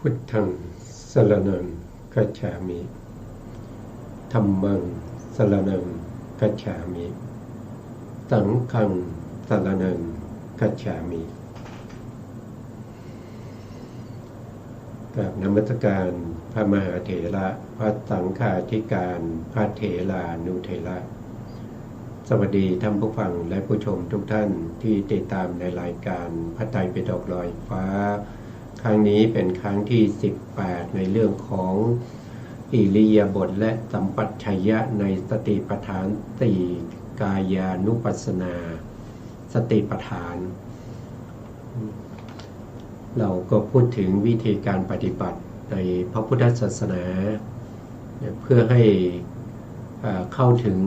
พุทธังสรณังคัจฉามิธัมมังสรณังคัจฉามิสังฆังสรณังคัจฉามิกราบนมัสการพระมหาเถระพระสังฆาธิการพระเถรานุเถระสวัสดีท่านผู้ฟังและผู้ชมทุกท่านที่ติดตามในรายการพระไตรปิฎกลอยฟ้าครั้งนี้เป็นครั้งที่18ในเรื่องของอิริยาบถและสัมปชัญญะในสติปัฏฐาน4กายานุปัสสนาสติปัฏฐานเราก็พูดถึงวิธีการปฏิบัติในพระพุทธศาสนาเพื่อให้เข้าถึง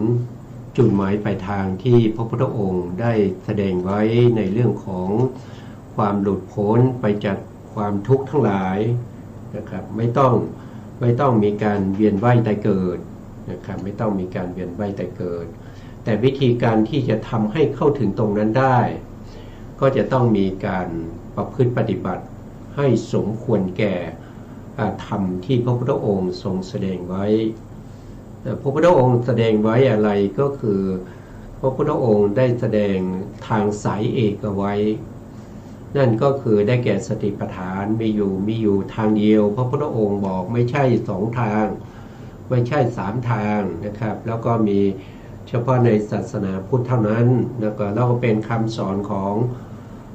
จุดหมายปลายทางที่พระพุทธองค์ได้แสดงไว้ในเรื่องของความหลุดพ้นไปจากความทุกข์ทั้งหลายนะครับไม่ต้องมีการเวียนว่ายตายเกิดนะครับไม่ต้องมีการเวียนว่ายตายเกิดแต่วิธีการที่จะทำให้เข้าถึงตรงนั้นได้ก็จะต้องมีการประพฤติปฏิบัติให้สมควรแก่ธรรมที่พระพุทธองค์ทรงแสดงไว้พระพุทธองค์แสดงไว้อะไรก็คือพระพุทธองค์ได้แสดงทางสายเอกเอาไว้นั่นก็คือได้แก่สติปัฏฐานมีอยู่ทางเดียวพระพุทธองค์บอกไม่ใช่2ทางไม่ใช่3ทางนะครับแล้วก็มีเฉพาะในศาสนาพุทธเท่านั้นแล้วก็เป็นคำสอนของ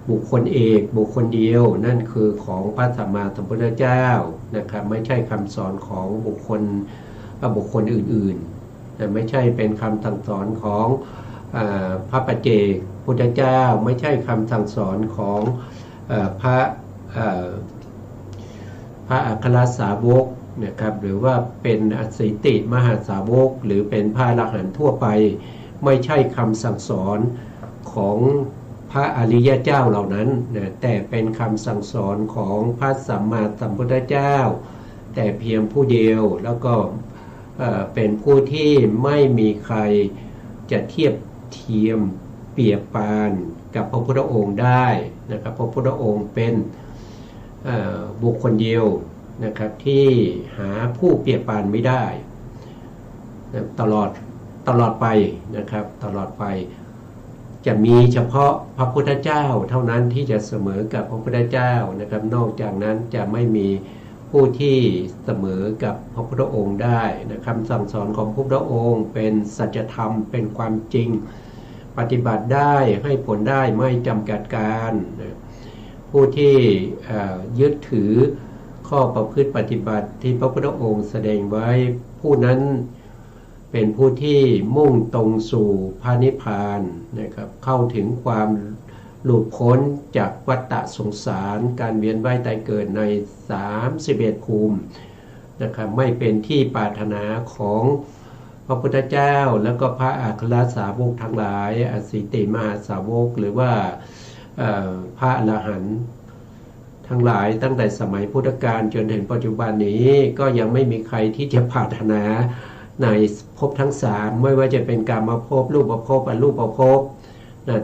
บุคคลเอกบุคคลเดียวนั่นคือของพระสัมมาสัมพุทธเจ้านะครับไม่ใช่คำสอนของบุคคลอื่นๆแต่ไม่ใช่เป็นคำสั่งสอนของพระปัจเจกพุทธเจ้าไม่ใช่คำสั่งสอนของพระอัครสาวกนะครับหรือว่าเป็นอสิติมหาสาวกหรือเป็นพระอรหันต์ทั่วไปไม่ใช่คำสั่งสอนของพระอริยเจ้าเหล่านั้นนะแต่เป็นคำสั่งสอนของพระสัมมาสัมพุทธเจ้าแต่เพียงผู้เดียวแล้วก็เป็นผู้ที่ไม่มีใครจะเทียบเทียมเปรียบปานกับพระพุทธองค์ได้นะครับพระพุทธองค์เป็นบุคคลเดียวนะครับที่หาผู้เปรียบปานไม่ได้ตลอดไปนะครับตลอดไปจะมีเฉพาะพระพุทธเจ้าเท่านั้นที่จะเสมอกับพระพุทธเจ้านะครับนอกจากนั้นจะไม่มีผู้ที่เสมอกับพระพุทธองค์ได้นะคำสั่งสอนของพระพุทธองค์เป็นสัจธรรมเป็นความจริงปฏิบัติได้ให้ผลได้ไม่จำกัดการผู้ที่ยึดถือข้อประพฤติปฏิบัติที่พระพุทธองค์แสดงไว้ผู้นั้นเป็นผู้ที่มุ่งตรงสู่พระนิพพานนะครับเข้าถึงความหลุดพ้นจากวัฏสงสารการเวียนว่ายตายเกิดใน31ภูมินะครับไม่เป็นที่ปรารถนาของพระพุทธเจ้าแล้วก็พระอัครสาวกทั้งหลายอสิติมหาสาวกหรือว่าพระอรหันต์ทั้งหลายตั้งแต่สมัยพุทธกาลจนถึงปัจจุบันนี้ก็ยังไม่มีใครที่จะปรารถนาในภพทั้ง3ไม่ว่าจะเป็นกามภพรูปภพอรูปภพ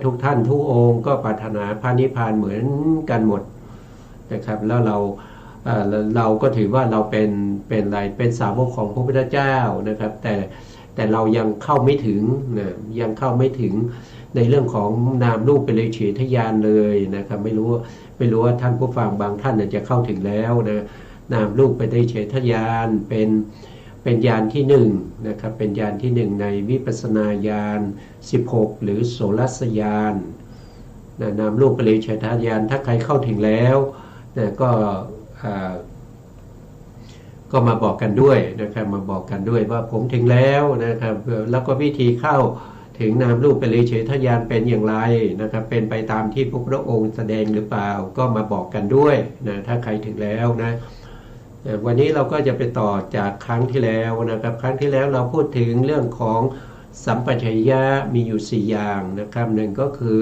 ทุกท่านทุกองค์ก็ปรารถนาพระนิพพานเหมือนกันหมดนะครับแล้วเราก็ถือว่าเราเป็นสาวกของพระพุทธเจ้านะครับแต่เรายังเข้าไม่ถึงนะยังเข้าไม่ถึงในเรื่องของนามรูปเป็นเลยเฉทญาณเลยนะครับไม่รู้ว่าท่านผู้ฟังบางท่านจะเข้าถึงแล้วนะนามรูปเป็นเลยเฉทญาณเป็นญาณที่1นะครับเป็นญาณที่1ในวิปัสสนาญาณ16หรือโสรัสญาณนามรูปเป็นเลยเฉทญาณถ้าใครเข้าถึงแล้วนะก็มาบอกกันด้วยนะครับมาบอกกันด้วยว่าผมถึงแล้วนะครับแล้วก็วิธีเข้าถึงนามรูปเป็นเลยเฉทญาณเป็นอย่างไรนะครับเป็นไปตามที่พระพุทธองค์แสดงหรือเปล่าก็มาบอกกันด้วยนะถ้าใครถึงแล้วนะวันนี้เราก็จะไปต่อจากครั้งที่แล้วนะครับครั้งที่แล้วเราพูดถึงเรื่องของสัมปชัญญะมีอยู่4อย่างนะครับหนึ่งก็คือ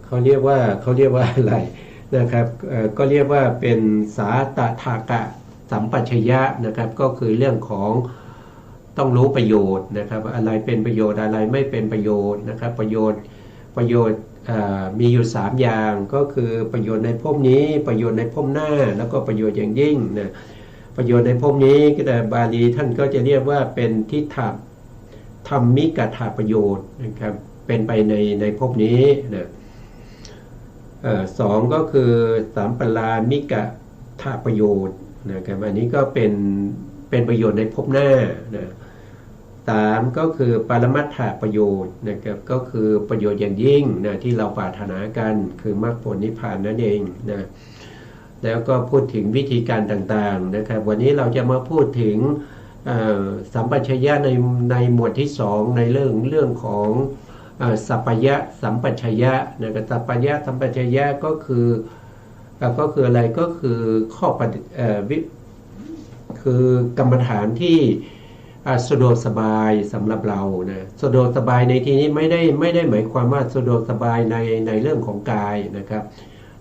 เขาเรียกว่าอะไรนะครับก็เรียกว่าเป็นสาตถากะสัมปชัญญะนะครับก็คือเรื่องของต้องรู้ประโยชน์นะครับอะไรเป็นประโยชน์อะไรไม่เป็นประโยชน์นะครับประโยชน์ มีอยู่3อย่างก็คือประโยชน์ในภพนี้ประโยชน์ในภพหน้าแล้วก็ประโยชน์อย่างยิ่งนะประโยชน์ในภพนี้แต่บาลีท่านก็จะเรียกว่าเป็นทิฏฐธรรมิกถาประโยชน์นะครับเป็นไปในภพนี้นะสองก็คือสัมปรามิกถาประโยชน์นะครับอันนี้ก็เป็นประโยชน์ในภพหน้านะสามก็คือปรมัตถประโยชน์นะครับก็คือประโยชน์อย่างยิ่งนะที่เราปรารถนากันคือมรรคผลนิพพานนั่นเองนะแล้วก็พูดถึงวิธีการต่างๆนะครับวันนี้เราจะมาพูดถึงสัมปชัญญะในหมวดที่2ในเรื่องของสัพพยะสัมปชัญญะนะครับสัพพยะสัมปชัญญะก็คืออะไรก็คือข้อคือกรรมฐานที่สะดวกสบายสำหรับเรานะสะดวกสบายในที่นี้ไม่ได้หมายความว่าสะดวกสบายในเรื่องของกายนะครับ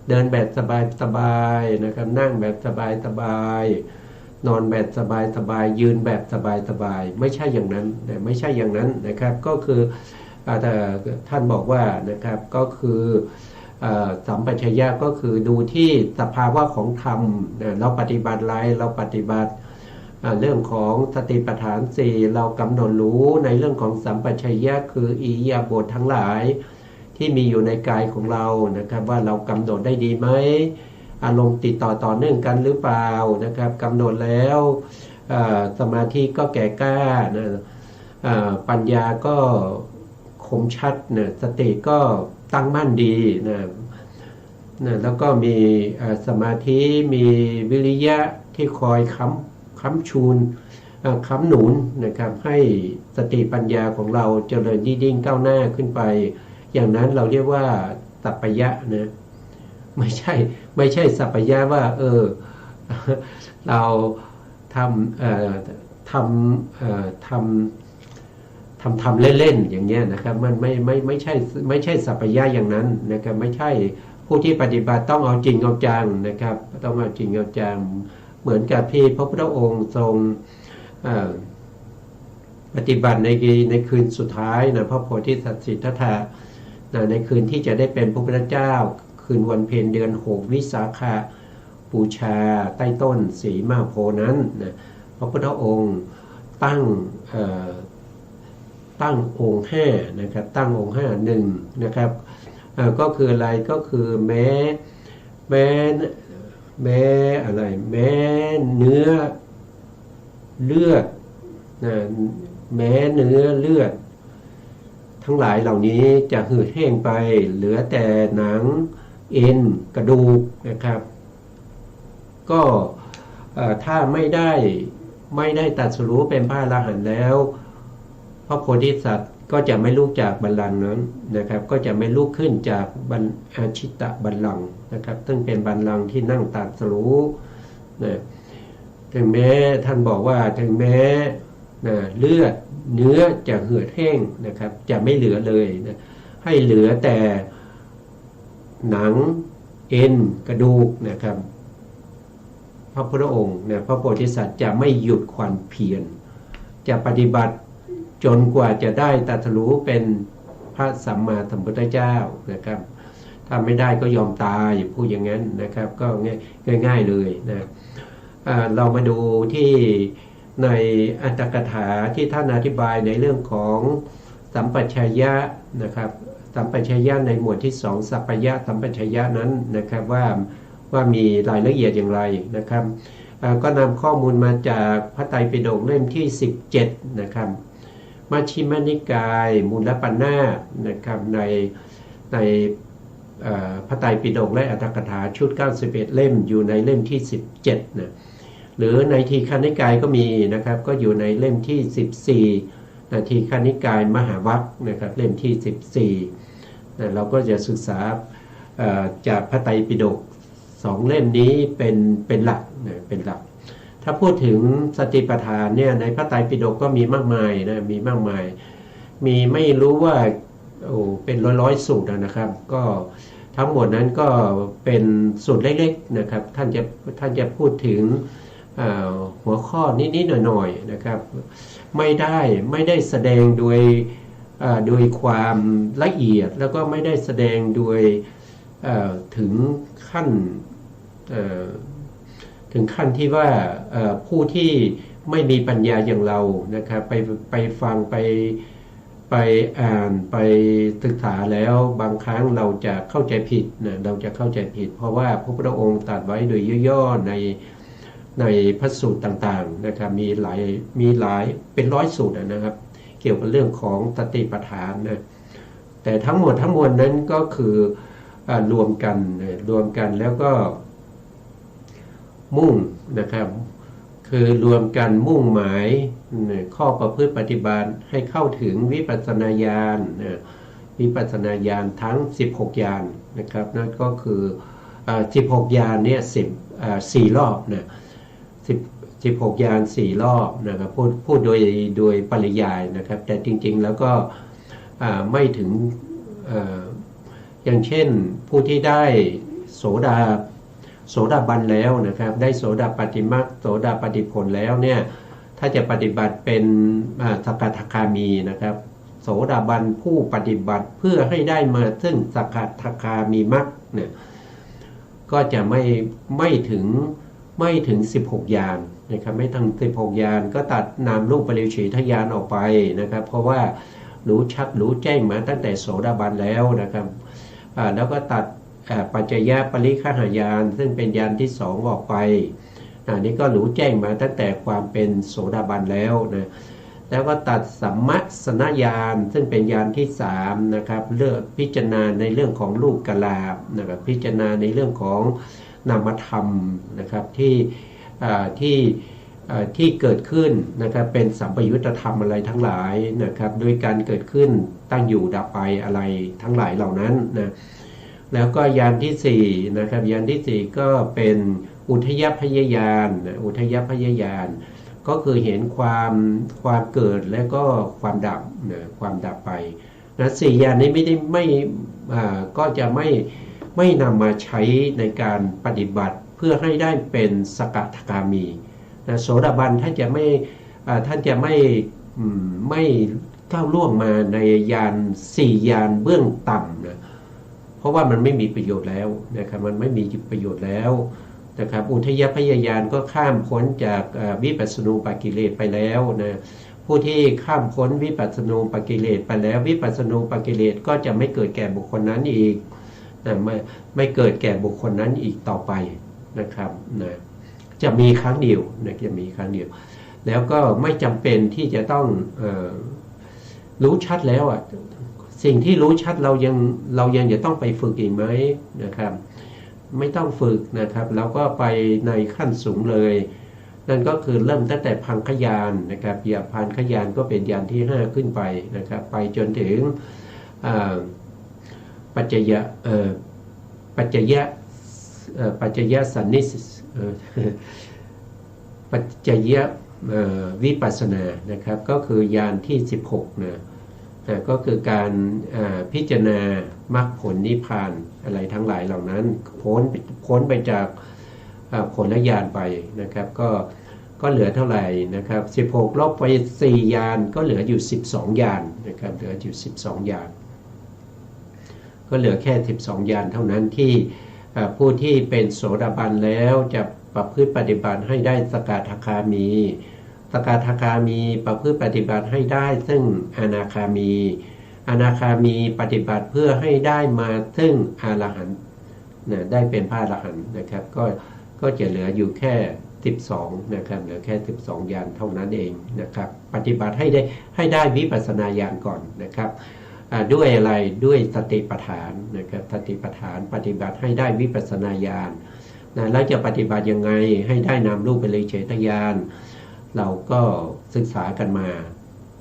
เดินแบบสบายนะครับนั่งแบบสบายนอนแบบสบายยืนแบบสบายไม่ใช่อย่างนั้นนะไม่ใช่อย่างนั้นนะครับก็คือท่านบอกว่านะครับก็คือสัมปชัญญะก็คือดูที่สภาวะของธรรมเราปฏิบัติอะไรเราปฏิบัติเรื่องของสติปัฏฐาน4เรากำหนดรู้ในเรื่องของสัมปชัญญะคืออิริยาบถทั้งหลายที่มีอยู่ในกายของเรานะครับว่าเรากำหนดได้ดีไหมอารมณ์ติดต่อเนื่องกันหรือเปล่านะครับกำหนดแล้วสมาธิก็แก่กล้านะปัญญาก็คมชัดนะสติก็ตั้งมั่นดีนะแล้วก็มีสมาธิมีวิริยะที่คอยค้ำชูนค้ำหนุนนะครับให้สติปัญญาของเราเจริญยิ่งก้าวหน้าขึ้นไปอย่างนั้นเราเรียกว่าสัพพยะนะไม่ใช่สัพพยะว่าเราทำเล่นๆอย่างเงี้ยนะครับมันไม่ใช่สัพพยะอย่างนั้นนะครับไม่ใช่ผู้ที่ปฏิบัติต้องเอาจริงเอาจังนะครับต้องเอาจริงเอาจังเหมือนกับที่พระพุทธองค์ทรงปฏิบัติในคืนสุดท้ายนะพระโพธิสัตว์สิทธัตถะในคืนที่จะได้เป็นพระพุทธเจ้าคืนวันเพ็ญเดือน6วิสาขบูชาใต้ต้นสีมหาโพธิ์นั้นนะพระพุทธองค์ตั้งองค์5นะครับตั้งองค์5 1นะครับก็คืออะไรก็คือแม้อะไรแม้เนื้อเลือดนะแม้เนื้อเลือดทั้งหลายเหล่านี้จะหืดแห้งไปเหลือแต่หนังเอ็นกระดูกนะครับก็ถ้าไม่ได้ตรัสรู้เป็นพระอรหันต์แล้วพระโพธิสัตว์ก็จะไม่ลุกจากบัลลังก์นั้นนะครับก็จะไม่ลุกขึ้นจากอาชิตะบัลลังก์นะครับซึ่งเป็นบัลลังก์ที่นั่งตรัสรู้นะถึงแม้ท่านบอกว่าถึงแม้เลือดเนื้อจะเหือดแห้งนะครับจะไม่เหลือเลยนะให้เหลือแต่หนังเอ็นกระดูกนะครับพระพุทธองค์พระโพธิสัตว์จะไม่หยุดความเพียรจะปฏิบัติจนกว่าจะได้ตรัสรู้เป็นพระสัมมาสัมพุทธเจ้านะครับถ้าไม่ได้ก็ยอมตายพูดอย่างนั้นนะครับก็ง่ายๆเลยนะเรามาดูที่ในอัตถกถาที่ท่านอธิบายในเรื่องของสัมปชัญญะนะครับสัมปชัญญะในหมวดที่2สัพพยะสัมปชัญญะนั้นนะครับว่ามีรายละเอียดอย่างไรนะครับก็นำข้อมูลมาจากพระไตรปิฎกเล่มที่17นะครับมัชฌิมนิกายมูลปัญนาสนะครับในพระไตรปิฎกและอัตถกถาชุด91เล่มอยู่ในเล่มที่17นะหรือในทีฆนิกายก็มีนะครับก็อยู่ในเล่มที่14ทีฆนิกายมหาวรรคนะครับเล่มที่14เราก็จะศึกษาจากพระไตรปิฎก2เล่มนี้เป็นหลักนะเป็นหลักถ้าพูดถึงสติปัฏฐานเนี่ยในพระไตรปิฎกก็มีมากมายนะมีมากมายมีไม่รู้ว่าเป็นร้อยสูตรนะครับก็ทั้งหมดนั้นก็เป็นสูตรเล็กๆนะครับท่านจะพูดถึงหัวข้อนิดๆหน่อยๆนะครับไม่ได้แสดงโดย โดยความละเอียดแล้วก็ไม่ได้แสดงโดยถึงขั้นที่ว่าผู้ที่ไม่มีปัญญาอย่างเรานะครับไปฟังไปอ่านไปศึกษาแล้วบางครั้งเราจะเข้าใจผิดนะเราจะเข้าใจผิดเพราะว่าพระพุทธองค์ตรัสไว้โดยย่อๆในพระสูตรต่างๆนะครับมีหลายเป็นร้อยสูตรนะครับเกี่ยวกับเรื่องของสติปัฏฐานนะแต่ทั้งหมดทั้งมวลนั้นก็คือรวมกันแล้วก็มุ่งนะครับคือรวมกันมุ่งหมายข้อประพฤติปฏิบัติให้เข้าถึงวิปัสสนาญาณวิปัสสนาญาณทั้ง16ญาณนะครับนั่นก็คือ16ญาณเนี่ย4รอบนะ16ญาณ4รอบนะครับพูดโดยปริยายนะครับแต่จริงๆแล้วก็ไม่ถึงอย่างเช่นผู้ที่ได้โสดาบันแล้วนะครับได้โสดาปัตติมรรคโสดาปัตติผลแล้วเนี่ยถ้าจะปฏิบัติเป็นสกทาคามีนะครับโสดาบันผู้ปฏิบัติเพื่อให้ได้มาซึ่งสกทาคามีมรรคเนี่ยก็จะไม่ถึง16ญาณนะครับไม่ถึง16ญาณก็ตัดนามรูปปริเฉทญาณออกไปนะครับเพราะว่ารู้ชัดรู้แจ้งมาตั้งแต่โสดาบันแล้วนะครับแล้วก็ตัดปัจจยปริฆหายานซึ่งเป็นญาณที่2ออกไปนี่ก็รู้แจ้งมาตั้งแต่ความเป็นโสดาบันแล้วนะแล้วก็ตัดสัมมัสนญาณซึ่งเป็นญาณที่3นะครับเลือกพิจารณาในเรื่องของรูปกลาบนะครับพิจารณาในเรื่องของนามธรรมนะครับที่เกิดขึ้นนะครับเป็นสัมปยุตธรรมอะไรทั้งหลายนะครับโดยการเกิดขึ้นตั้งอยู่ดับไปอะไรทั้งหลายเหล่านั้นนะแล้วก็ญาณที่4นะครับญาณที่4ก็เป็นอุทยพยญาณอุทยพยญาณก็คือเห็นความเกิดและก็ความดับนะความดับไปนะ4ญาณนี้ก็จะไม่นำมาใช้ในการปฏิบัติเพื่อให้ได้เป็นสกทาคามีนะโสดาบันท่านจะไม่ก้าวล่วงมาในญาณ4ญาณเบื้องต่ำนะเพราะว่ามันไม่มีประโยชน์แล้วนะครับมันไม่มีประโยชน์แล้วนะครับอุทยพยญาณก็ข้ามพ้นจากวิปัสสนูปกิเลสไปแล้วนะผู้ที่ข้ามพ้นวิปัสสนูปกิเลสไปแล้ววิปัสสนูปกิเลสก็จะไม่เกิดแก่บุคคลนั้นอีกนะไม่เกิดแก่บุคคลนั้นอีกต่อไปนะครับนะจะมีครั้งเดียวนะจะมีครั้งเดียวแล้วก็ไม่จำเป็นที่จะต้องรู้ชัดแล้วอ่ะสิ่งที่รู้ชัดเรายังจะต้องไปฝึกอีกไหมนะครับไม่ต้องฝึกนะครับเราก็ไปในขั้นสูงเลยนั่นก็คือเริ่มตั้งแต่พังคญาณนะครับอย่าพันคญาณก็เป็นญาณที่5ขึ้นไปนะครับไปจนถึงปัจจยสันนิสปัจจยวิปัสสนานะครับก็คือญาณที่16นะก็คือการพิจารณามรรคผลนิพพานอะไรทั้งหลายเหล่านั้นพ้นไปจากผลญาณไปนะครับก็เหลือเท่าไหร่นะครับ16ลบไป4ญาณก็เหลืออยู่12ญาณนะครับเหลืออยู่12ญาณก็เหลือแค่12ญาณเท่านั้นที่ผู้ที่เป็นโสดาบันแล้วจะประพฤติปฏิบัติให้ได้สกทาคามีสกทาคามีประพฤติปฏิบัติให้ได้ซึ่งอนาคามีปฏิบัติเพื่อให้ได้มาซึ่งอรหันต์นะได้เป็นพระอรหันต์นะครับก็จะเหลืออยู่แค่12นะครับเหลือแค่12ญาณเท่านั้นเองนะครับปฏิบัติให้ได้วิปัสสนาญาณก่อนนะครับด้วยอะไรด้วยสติปัฏฐานนะครับสติปัฏฐานปฏิบัติให้ได้วิปัสสนาญาณนะแล้วจะปฏิบัติยังไงให้ได้นามรูปปริเฉทญาณเราก็ศึกษากันมา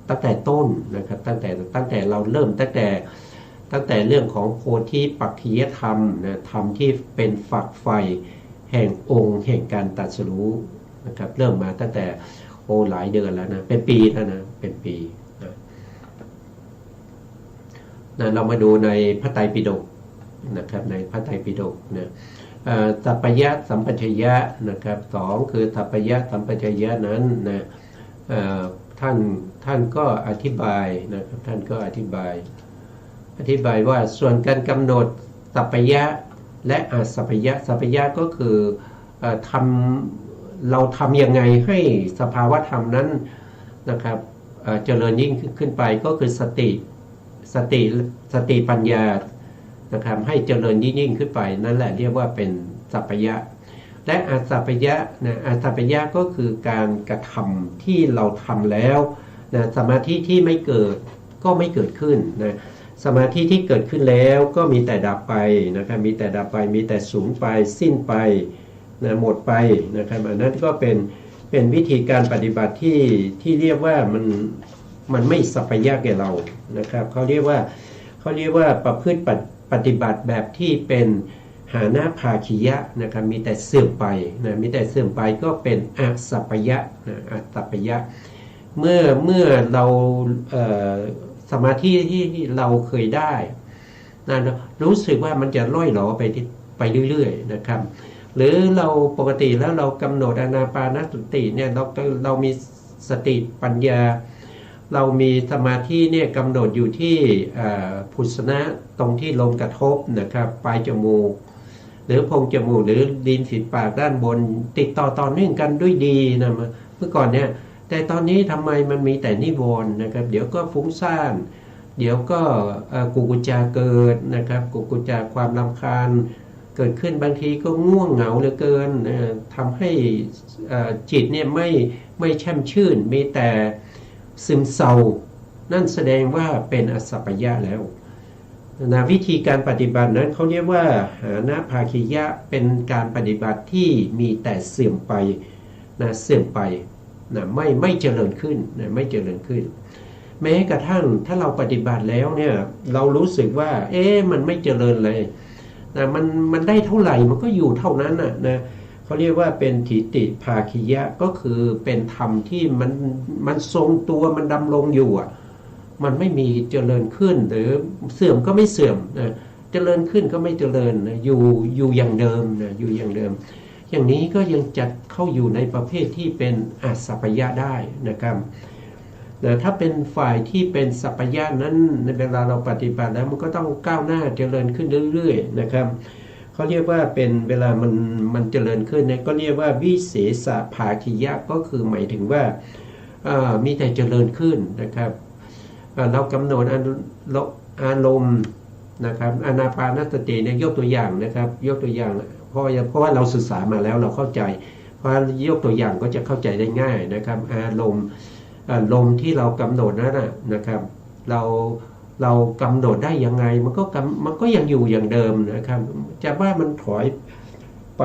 ตั้งแต่ต้นนะครับตั้งแต่เราเริ่มตั้งแต่เรื่องของโพธิปักขิยธรรมนะธรรมที่เป็นฝักใฝ่แห่งองค์แห่งการตรัสรู้นะครับเริ่มมาตั้งแต่หลายเดือนแล้วนะเป็นปีแล้วนะเป็นปีนะเรามาดูในพระไตรปิฎกนะครับในพระไตรปิฎกนะสัพพยะสัมปชัญญะนะครับ2คือสัพพยะสัมปชัญญะนั้นนะ ท่านท่านก็อธิบายนะครับท่านก็อธิบายว่าส่วนการกำหนดสัพพยะและอสัพพยะสัพพยะก็คือเราทำยังไงให้สภาวะธรรมนั้นนะครับเจริญยิ่งขึ้นไปก็คือสติปัญญานะครับให้เจริญยิ่งขึ้นไปนั่นแหละเรียกว่าเป็นสัพพยะและอสัพพยะนะอสัพพยะก็คือการกระทำที่เราทำแล้วนะสมาธิที่ไม่เกิดก็ไม่เกิดขึ้นนะสมาธิที่เกิดขึ้นแล้วก็มีแต่ดับไปนะครับมีแต่ดับไปมีแต่สูญไปสิ้นไปนะหมดไปนะครับอันนั้นก็เป็นวิธีการปฏิบัติที่เรียกว่ามันไม่สัพพยะแก่เรานะครับเขาเรียกว่าประพฤติปฏิบัติแบบที่เป็นหานะภาคียะนะครับมีแต่เสื่อมไปนะมีแต่เสื่อมไปก็เป็นอสัพพยะนะอสัพพยะเมื่อเราสมาธิที่เราเคยได้นะรู้สึกว่ามันจะล่อยหลอไปเรื่อยๆนะครับหรือเราปกติแล้วเรากำหนดอานาปานสติเนี่ยเรามีสติปัญญาเรามีสมาธิเนี่ยกำหนดอยู่ที่พุสนะตรงที่ลมกระทบนะครับปลายจมูกหรือโพรงจมูกหรือลิ้นฝีปากด้านบนติดต่อเนื่องกันด้วยดีนะเมื่อก่อนเนี่ยแต่ตอนนี้ทำไมมันมีแต่นิวรณ์นะครับเดี๋ยวก็ฟุ้งซ่านเดี๋ยวก็กุกุจจะเกิดนะครับกุกุจจะความรำคาญเกิดขึ้นบางทีก็ง่วงเหงาเหลือเกินทำให้จิตเนี่ยไม่แช่มชื่นมีแต่ซึมเศร้านั่นแสดงว่าเป็นอสัพพยะแล้วนะวิธีการปฏิบัตินั้นเขาเรียกว่าหานะภาคียะเป็นการปฏิบัติที่มีแต่เสื่อมไปนะเสื่อมไปนะไม่เจริญขึ้นนะไม่เจริญขึ้นแม้กระทั่งถ้าเราปฏิบัติแล้วเนี่ยเรารู้สึกว่ามันไม่เจริญเลยนะมันได้เท่าไหร่มันก็อยู่เท่านั้นนะเขาเรียกว่าเป็นถิติภาคียะก็คือเป็นธรรมที่มันทรงตัวมันดำรงอยู่มันไม่มีเจริญขึ้นหรือเสื่อมก็ไม่เสื่อมนะเจริญขึ้นก็ไม่เจริญนะอยู่อย่างเดิมนะอยู่อย่างเดิมอย่างนี้ก็ยังจัดเข้าอยู่ในประเภทที่เป็นอสัพพยะได้นะครับแต่ถ้าเป็นฝ่ายที่เป็นสัพพยะนั้นในเวลาเราปฏิบัติแล้วมันก็ต้องก้าวหน้าเจริญขึ้นเรื่อยๆนะครับเขาเรียกว่าเป็นเวลามันเจริญขึ้นเนี่ยก็เรียกว่าวิเศษภาคียะก็คือหมายถึงว่ามีแต่เจริญขึ้นนะครับเรากำหนดอารมณ์นะครับอานาปานสติเนี่ยยกตัวอย่างนะครับยกตัวอย่างเพราะว่าเราศึกษามาแล้วเราเข้าใจเพราะยกตัวอย่างก็จะเข้าใจได้ง่ายนะครับอารมณ์ลมที่เรากำหนดนั้นนะครับเรากำหนดได้ยังไงมันก็ยังอยู่อย่างเดิมนะครับจะว่ามันถอยไป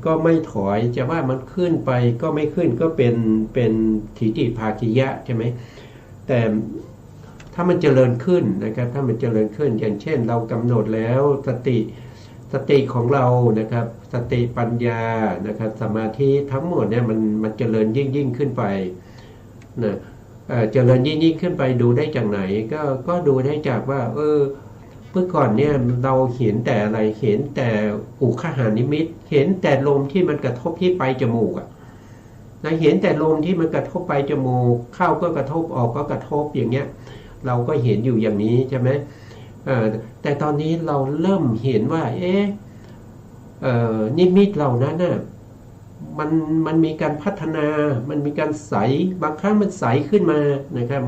ก็ไม่ถอยจะว่ามันขึ้นไปก็ไม่ขึ้นก็เป็นถิติภาคียะใช่ไหมแต่ถ้ามันเจริญขึ้นนะครับถ้ามันเจริญขึ้นอย่างเช่นเรากำหนดแล้วสติของเรานะครับสติปัญญานะครับสมาธิทั้งหมดเนี่ยมันเจริญยิ่งขึ้นไปนะเจริญยิ่งขึ้นไปดูได้จากไหนก็ดูได้จากว่าเมื่อก่อนเนี่ยเราเห็นแต่อะไรเห็นแต่อุคหานิมิตเห็นแต่ลมที่มันกระทบที่ปลายจมูกนะเห็นแต่ลมที่มันกระทบปลายจมูกเข้าก็กระทบออกก็กระทบอย่างเงี้ยเราก็เห็นอยู่อย่างนี้ใช่ไหมแต่ตอนนี้เราเริ่มเห็นว่านิมิตเหล่านั้นน่ะมันมีการพัฒนามันมีการใสบางครั้งมันใสขึ้นมานะครับ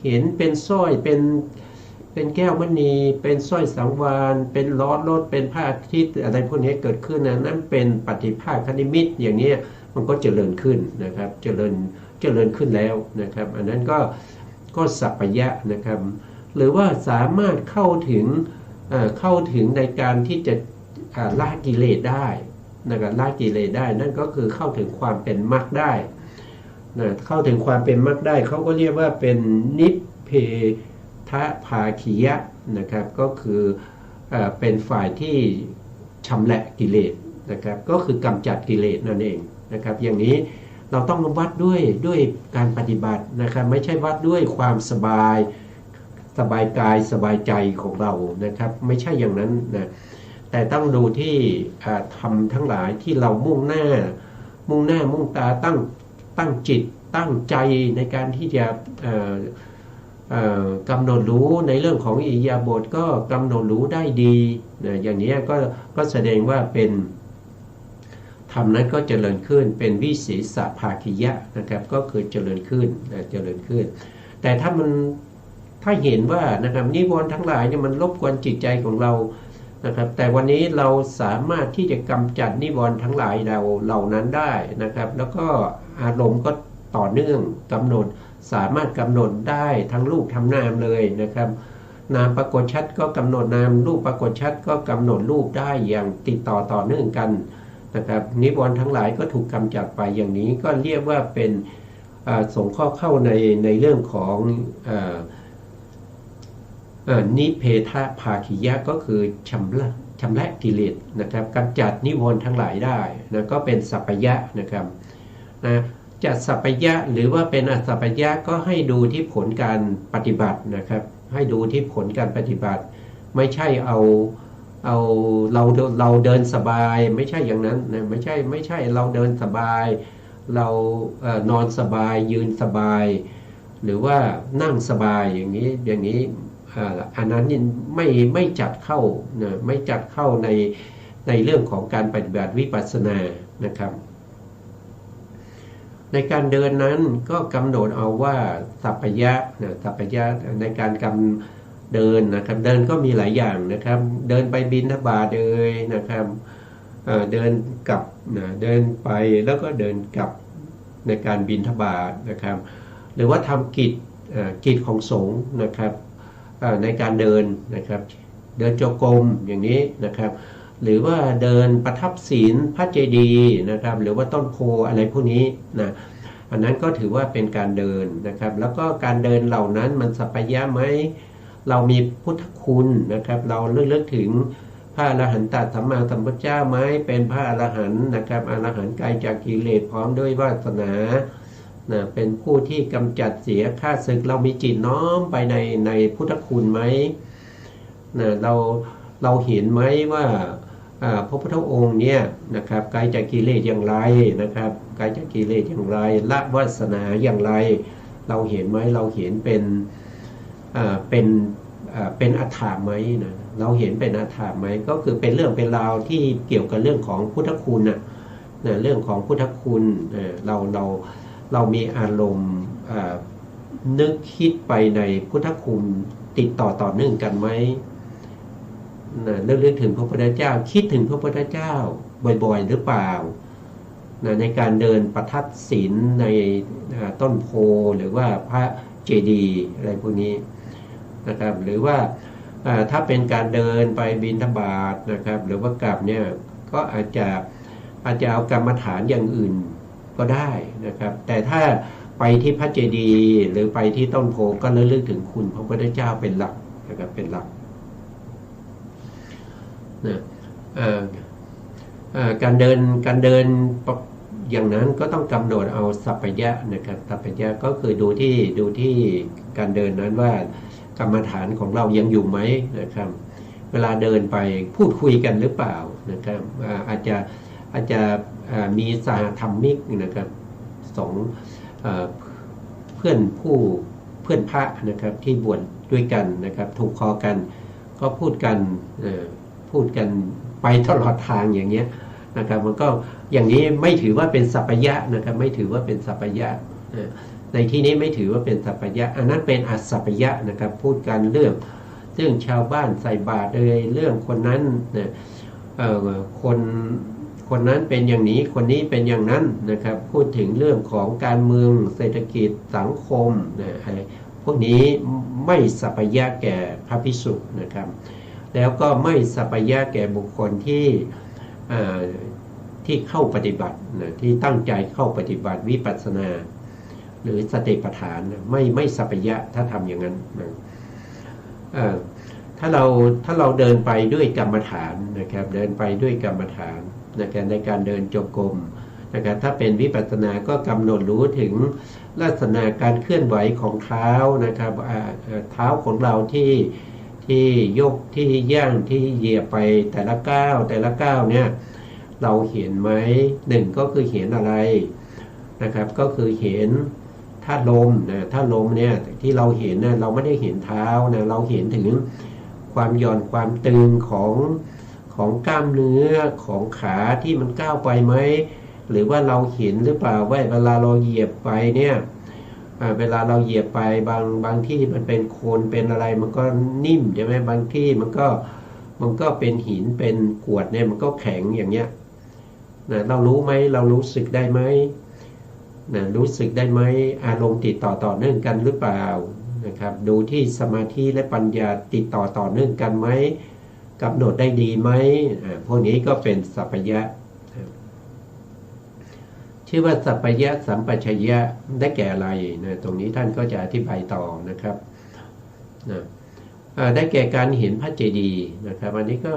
เห็นเป็นสร้อยเป็นแก้วมณีเป็นสร้อยสังวาลเป็นล้อรถเป็นพระอาทิตย์อะไรพวกนี้เกิดขึ้นนั่นเป็นปฏิภาคนิมิตอย่างนี้มันก็เจริญขึ้นนะครับเจริญขึ้นแล้วนะครับอันนั้นก็สัพพยะนะครับหรือว่าสามารถเข้าถึงในการที่จะละกิเลสได้นะครับละกิเลสได้นั่นก็คือเข้าถึงความเป็นมรรคได้นะเข้าถึงความเป็นมรรคได้เขาก็เรียกว่าเป็นนิพเพทภาคียะนะครับก็คือเป็นฝ่ายที่ชำระกิเลสนะครับก็คือกำจัดกิเลสนั่นเองนะครับอย่างนี้เราต้องวัดด้วยการปฏิบัตินะครับไม่ใช่วัดด้วยความสบายกายสบายใจของเรานะครับไม่ใช่อย่างนั้นนะแต่ต้องดูที่ธรรมทั้งหลายที่เรามุ่งหน้ามุ่งตาตั้งจิต ตั้งใจในการที่จะกำหนดรู้ในเรื่องของอิริยาบถก็กำหนดรู้ได้ดีนะอย่างนี้ก็แสดงว่าเป็นธรรมนั้นก็เจริญขึ้นเป็นวิเศษภาคิยะนะครับก็คือเจริญขึ้นนะเจริญขึ้นแต่ถ้าเห็นว่านะครับนิวรณ์ทั้งหลายเนี่ยมันรบกวนจิตใจของเรานะครับแต่วันนี้เราสามารถที่จะกำจัดนิวรณ์ทั้งหลายเราเหล่านั้นได้นะครับแล้วก็อารมณ์ก็ต่อเนื่องกำหนดสามารถกำหนดได้ทั้งรูปทั้งนามเลยนะครับนามปรากฏชัดก็กำหนดนามรูปปรากฏชัดก็กำหนดรูปได้อย่างติดต่อเนื่องกันนะครับนิวรณ์ทั้งหลายก็ถูกกำจัดไปอย่างนี้ก็เรียกว่าเป็นสงเคราะห์เข้าในเรื่องของนิเพทภาคิยะก็คือชำระกิเลสนะครับกำจัดนิวรณ์ทั้งหลายได้นะก็เป็นสัพพยะนะครับนะจะสัพพยะหรือว่าเป็นอสัพพยะก็ให้ดูที่ผลการปฏิบัตินะครับให้ดูที่ผลการปฏิบัติไม่ใช่เอาเราเดินสบายไม่ใช่อย่างนั้นนะไม่ใช่เราเดินสบายเรานอนสบายยืนสบายหรือว่านั่งสบายอย่างนี้อันนั้นไม่จัดเข้านะไม่จัดเข้าในเรื่องของการปฏิบัติวิปัสสนานะครับในการเดินนั้นก็กำหนดเอาว่าสัพพยะนะสัพพยะในการเดินนะครับเดินก็มีหลายอย่างนะครับเดินไปบิณฑบาตเลยนะครับเดินกลับนะเดินไปแล้วก็เดินกลับในการบิณฑบาตนะครับหรือว่าทำกิจของสงฆ์นะครับในการเดินนะครับเดินจงกรมอย่างนี้นะครับหรือว่าเดินประทับศีลพระเจดีย์นะครับหรือว่าต้นโพอะไรพวกนี้นะอันนั้นก็ถือว่าเป็นการเดินนะครับแล้วก็การเดินเหล่านั้นมันสัพพยะไหมเรามีพุทธคุณนะครับเราเลือกถึงพระอรหันตสัมมาสัมพุทธเจ้าไหมเป็นพระอรหันต์นะครับอรหันต์ไกลจากกิเลสพร้อมด้วยวาสนานะเป็นผู้ที่กำจัดเสียข้าศึกเรามีจิตน้อมไปในพุทธคุณไหมนะเราเห็นไหมว่าพระพุทธองค์เนี่ยนะครับไกลจากกิเลสอย่างไรนะครับไกลจากกิเลสอย่างไรละวาสนาอย่างไรเราเห็นไหมเราเห็นเป็นอัฏฐาไหมนะเราเห็นเป็นอัฏฐาไหมก็คือเป็นเรื่องเป็นราวที่เกี่ยวกับเรื่องของพุทธคุณนะเรื่องของพุทธคุณเรามีอารมณ์นึกคิดไปในพุทธคุณติดต่อเนื่องกันไหมเรื่องถึงพระพุทธเจ้าคิดถึงพระพุทธเจ้าบ่อยๆหรือเปล่าในการเดินประทับศีลในต้นโพหรือว่าพระเจดีย์อะไรพวกนี้นะครับหรือว่าถ้าเป็นการเดินไปบิณฑบาตนะครับหรือว่ากลับเนี่ยก็อาจจะเอากรรมฐานอย่างอื่นก็ได้นะครับแต่ถ้าไปที่พระเจดีย์หรือไปที่ต้นโพก็ระลึกถึงคุณพระพุทธเจ้าเป็นหลักนะครับเป็นหลักนะการเดินอย่างนั้นก็ต้องกำหนดเอาสัพพยะนะครับสัพพยะก็คือดูที่การเดินนั้นว่ากรรมฐานของเรายังอยู่ไหมนะครับเวลาเดินไปพูดคุยกันหรือเปล่านะครับอาจจะมีสหธรรมิกนะครับสองเพื่อนพระนะครับที่บวชด้วยกันนะครับถูกคอกันก็พูดกันไปตลอดทางอย่างเงี้ยนะครับมันก็อย่างนี้ไม่ถือว่าเป็นสัพพยะนะครับไม่ถือว่าเป็นสัพพยะในที่นี้ไม่ถือว่าเป็นสัพพยะอันนั้นเป็นอสัพพยะนะครับพูดกันเรื่องชาวบ้านใส่บาตรเลยเรื่องคนนั้นคนนั้นเป็นอย่างนี้คนนี้เป็นอย่างนั้นนะครับพูดถึงเรื่องของการเมืองเศรษฐกิจสังคมอะไรพวกนี้ไม่สัพพยะแก่พระภิกษุนะครับแล้วก็ไม่สัพพยะแก่บุคคลที่เข้าปฏิบัติที่ตั้งใจเข้าปฏิบัติวิปัสสนาหรือสติปัฏฐานไม่สัพพยะถ้าทำอย่างนั้นถ้าเราเดินไปด้วยกรรมฐานนะครับเดินไปด้วยกรรมฐานนะครับในการเดินจงกรมนะครับถ้าเป็นวิปัสสนาก็กำหนดรู้ถึงลักษณะการเคลื่อนไหวของเท้านะครับเท้าของเราที่ยกที่ย่างที่เหยียบไปแต่ละก้าวเนี่ยเราเห็นไหมหนึ่งก็คือเห็นอะไรนะครับก็คือเห็น ธาตุลมนะธาตุลมเนี่ยที่เราเห็นนะเราไม่ได้เห็นเท้านะเราเห็นถึงความหย่อนความตึงของกล้ามเนื้อของขาที่มันก้าวไปไหมหรือว่าเราเห็นหรือเปล่าว่าเวลาเราเหยียบไปเนี่ยเวลาเราเหยียบไปบางที่มันเป็นโคลนเป็นอะไรมันก็นิ่มใช่ไหมบางที่มันก็เป็นหินเป็นกรวดเนี่ยมันก็แข็งอย่างเงี้ยนะเรารู้ไหมเรารู้สึกได้ไหมนะรู้สึกได้ไหมอารมณ์ติดต่อเนื่องกันหรือเปล่านะครับดูที่สมาธิและปัญญาติดต่อเนื่องกันไหมกำหนดได้ดีไหมพวกนี้ก็เป็นสัพพยะชื่อว่าสัพพยะสัมปชัญญะได้แก่อะไรนะตรงนี้ท่านก็จะอธิบายต่อนะครับนะได้แก่การเห็นพระเจดีย์นะครับอันนี้ก็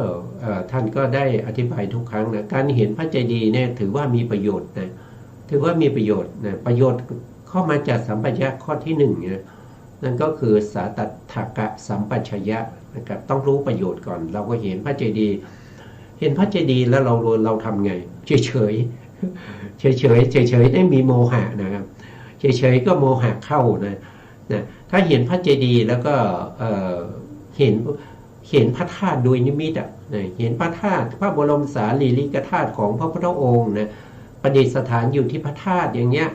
ท่านก็ได้อธิบายทุกครั้งนะการเห็นพระเจดีย์เนี่ยถือว่ามีประโยชน์นะถือว่ามีประโยชน์นะประโยชน์เข้ามาจากสัมปชัญญะข้อที่1เนี่ยนั่นก็คือสาตัตถกะสัมปชัญญะนะครับต้องรู้ประโยชน์ก่อนเราก็เห็นพระเจดีย์เห็นพระเจดีย์แล้วเราทำไงเฉยได้มีโมหะนะครับเฉยก็โมหะเข้านะถ้าเห็นพระเจดีย์แล้วก็เห็นพระธาตุโดยนิมิตเห็นพระธาตุพระบรมสารีริกธาตุของพระพุทธองค์นะประดิษฐานอยู่ที่พระธาตุอย่างเงี้ย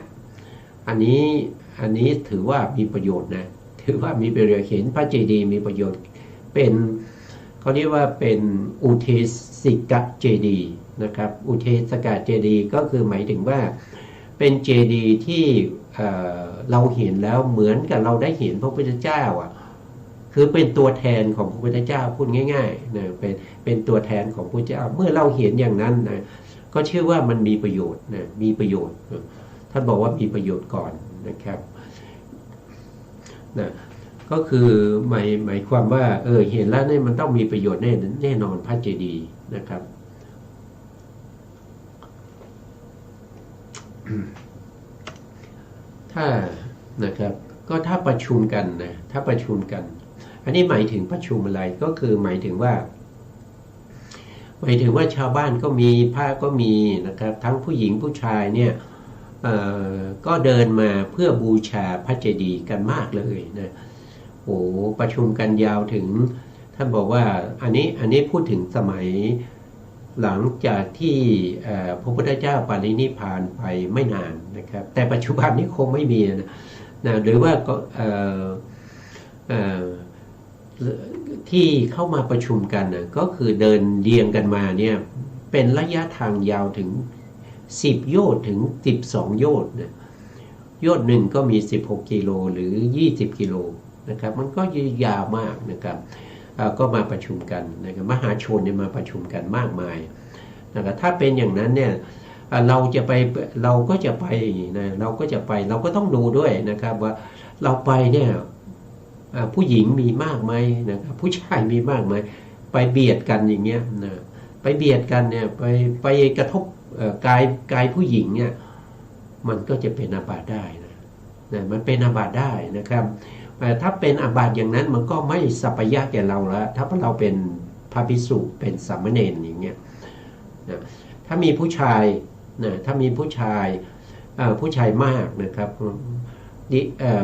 อันนี้ถือว่ามีประโยชน์นะถือว่ามีประโยชน์เห็นพระเจดีย์มีประโยชน์เป็นเขาเรียกว่าเป็นอุเทสิกะเจดีย์นะครับอุเทสกะเจดีย์ก็คือหมายถึงว่าเป็นเจดีย์ที่เราเห็นแล้วเหมือนกับเราได้เห็นพระพุทธเจ้าคือเป็นตัวแทนของพระพุทธเจ้าพูดง่ายๆนะเป็นตัวแทนของพระพุทธเจ้าเมื่อเราเห็นอย่างนั้นนะก็เชื่อว่ามันมีประโยชน์นะมีประโยชน์ท่านบอกว่ามีประโยชน์ก่อนนะครับนะก็คือหมายความว่าเห็นแล้วเนี่ยมันต้องมีประโยชน์แน่นอนพระเจดีย์นะครับถ้านะครับก็ถ้าประชุมกันนะถ้าประชุมกันอันนี้หมายถึงประชุมอะไรก็คือหมายถึงว่าชาวบ้านก็มีพระก็มีนะครับทั้งผู้หญิงผู้ชายเนี่ยก็เดินมาเพื่อบูชาพระเจดีย์กันมากเลยนะโอ้ประชุมกันยาวถึงท่านบอกว่าอันนี้พูดถึงสมัยหลังจากที่พระพุทธเจ้าปรินิพพานไปไม่นานนะครับแต่ปัจจุบันนี้คงไม่มีนะหรือว่าก็ที่เข้ามาประชุมกันนะก็คือเดินเรียงกันมาเนี่ยเป็นระยะทางยาวถึง10 โยชน์ถึง12 โยชน์นะโยชน์หนึ่งก็มี16 กิโลหรือ20 กิโลนะครับมันก็ยาวมากนะครับก็มาประชุมกันนะครับมหาชนเนี่ยมาประชุมกันมากมายนะครับถ้าเป็นอย่างนั้นเนี่ยเราก็จะไปนะเราก็ต้องดูด้วยนะครับว่าเราไปเนี่ยผู้หญิงมีมากไหมนะครับผู้ชายมีมากไหมไปเบียดกันอย่างเงี้ยนะไปเบียดกันเนี่ยไปกระทบกายผู้หญิงเนี่ยมันก็จะเป็นอาบัติได้นะมันเป็นอาบัติได้นะครับถ้าเป็นอาบัติอย่างนั้นมันก็ไม่สัพพยะแก่เราแล้วถ้าเราเป็นพระภิกษุเป็นสามเณรอย่างเงี้ยนะถ้ามีผู้ชายนะถ้ามีผู้ชายมากนะครับ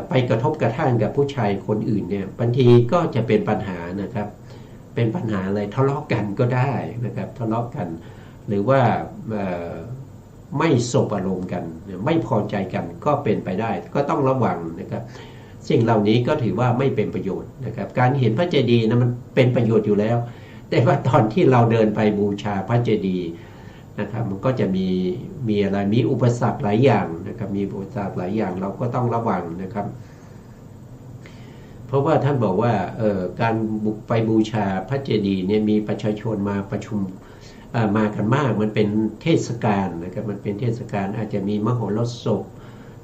ไปกระทบกระทั่งกับผู้ชายคนอื่นเนี่ยบางทีก็จะเป็นปัญหานะครับเป็นปัญหาอะไรทะเลาะกันก็ได้นะครับทะเลาะกันหรือว่าไม่สบอารมณ์กันไม่พอใจกันก็เป็นไปได้ก็ต้องระวังนะครับสิ่งเหล่านี้ก็ถือว่าไม่เป็นประโยชน์นะครับการเห็นพระเจดีย์นะมันเป็นประโยชน์อยู่แล้วแต่ว่าตอนที่เราเดินไปบูชาพระเจดีย์นะครับมันก็จะมีอะไรมีอุปสรรคหลายอย่างนะครับมีอุปสรรคหลายอย่างเราก็ต้องระวังนะครับเพราะว่าท่านบอกว่าการไปบูชาพระเจดีย์เนี่ยมีประชาชนมาประชุมมากันมากมันเป็นเทศกาลนะครับมันเป็นเทศกาลอาจจะมีมโหรสพ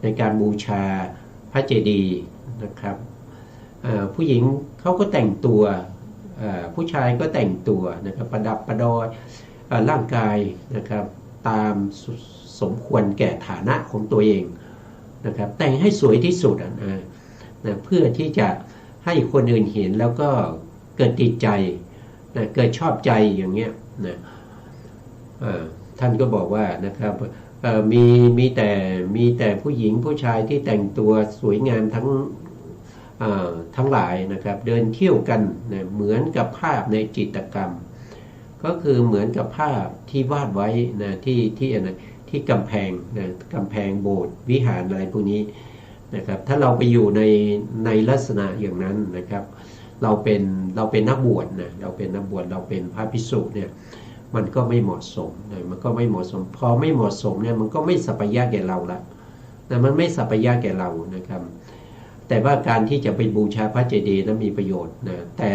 ในการบูชาพระเจดีย์นะครับผู้หญิงเขาก็แต่งตัวผู้ชายก็แต่งตัวนะครับประดับประดอยร่างกายนะครับตามสมควรแก่ฐานะของตัวเองนะครับแต่งให้สวยที่สุดนะเพื่อที่จะให้คนอื่นเห็นแล้วก็เกิดติดใจนะเกิดชอบใจอย่างเงี้ยนะท่านก็บอกว่านะครับ มีแต่ผู้หญิงผู้ชายที่แต่งตัวสวยงามทั้งหลายนะครับเดินเที่ยวกันนะเหมือนกับภาพในจิตรกรรมก็คือเหมือนกับภาพที่วาดไว้นะที่กำแพงนะกำแพงโบสถ์วิหารอะไรพวกนี้นะครับถ้าเราไปอยู่ในลักษณะอย่างนั้นนะครับเราเป็นนักบวชนะเราเป็นนักบวชเราเป็นพระภิกษุเนี่ยมันก็ไม่เหมาะสมนะมันก็ไม่เหมาะสมพอไม่เหมาะสมเนี่ยมันก็ไม่สัพพยะแก่เราละนะมันไม่สัพพยะแก่เรานะครับแต่ว่าการที่จะไปบูชาพระเจดีย์นั้นมีประโยชน์นะแต่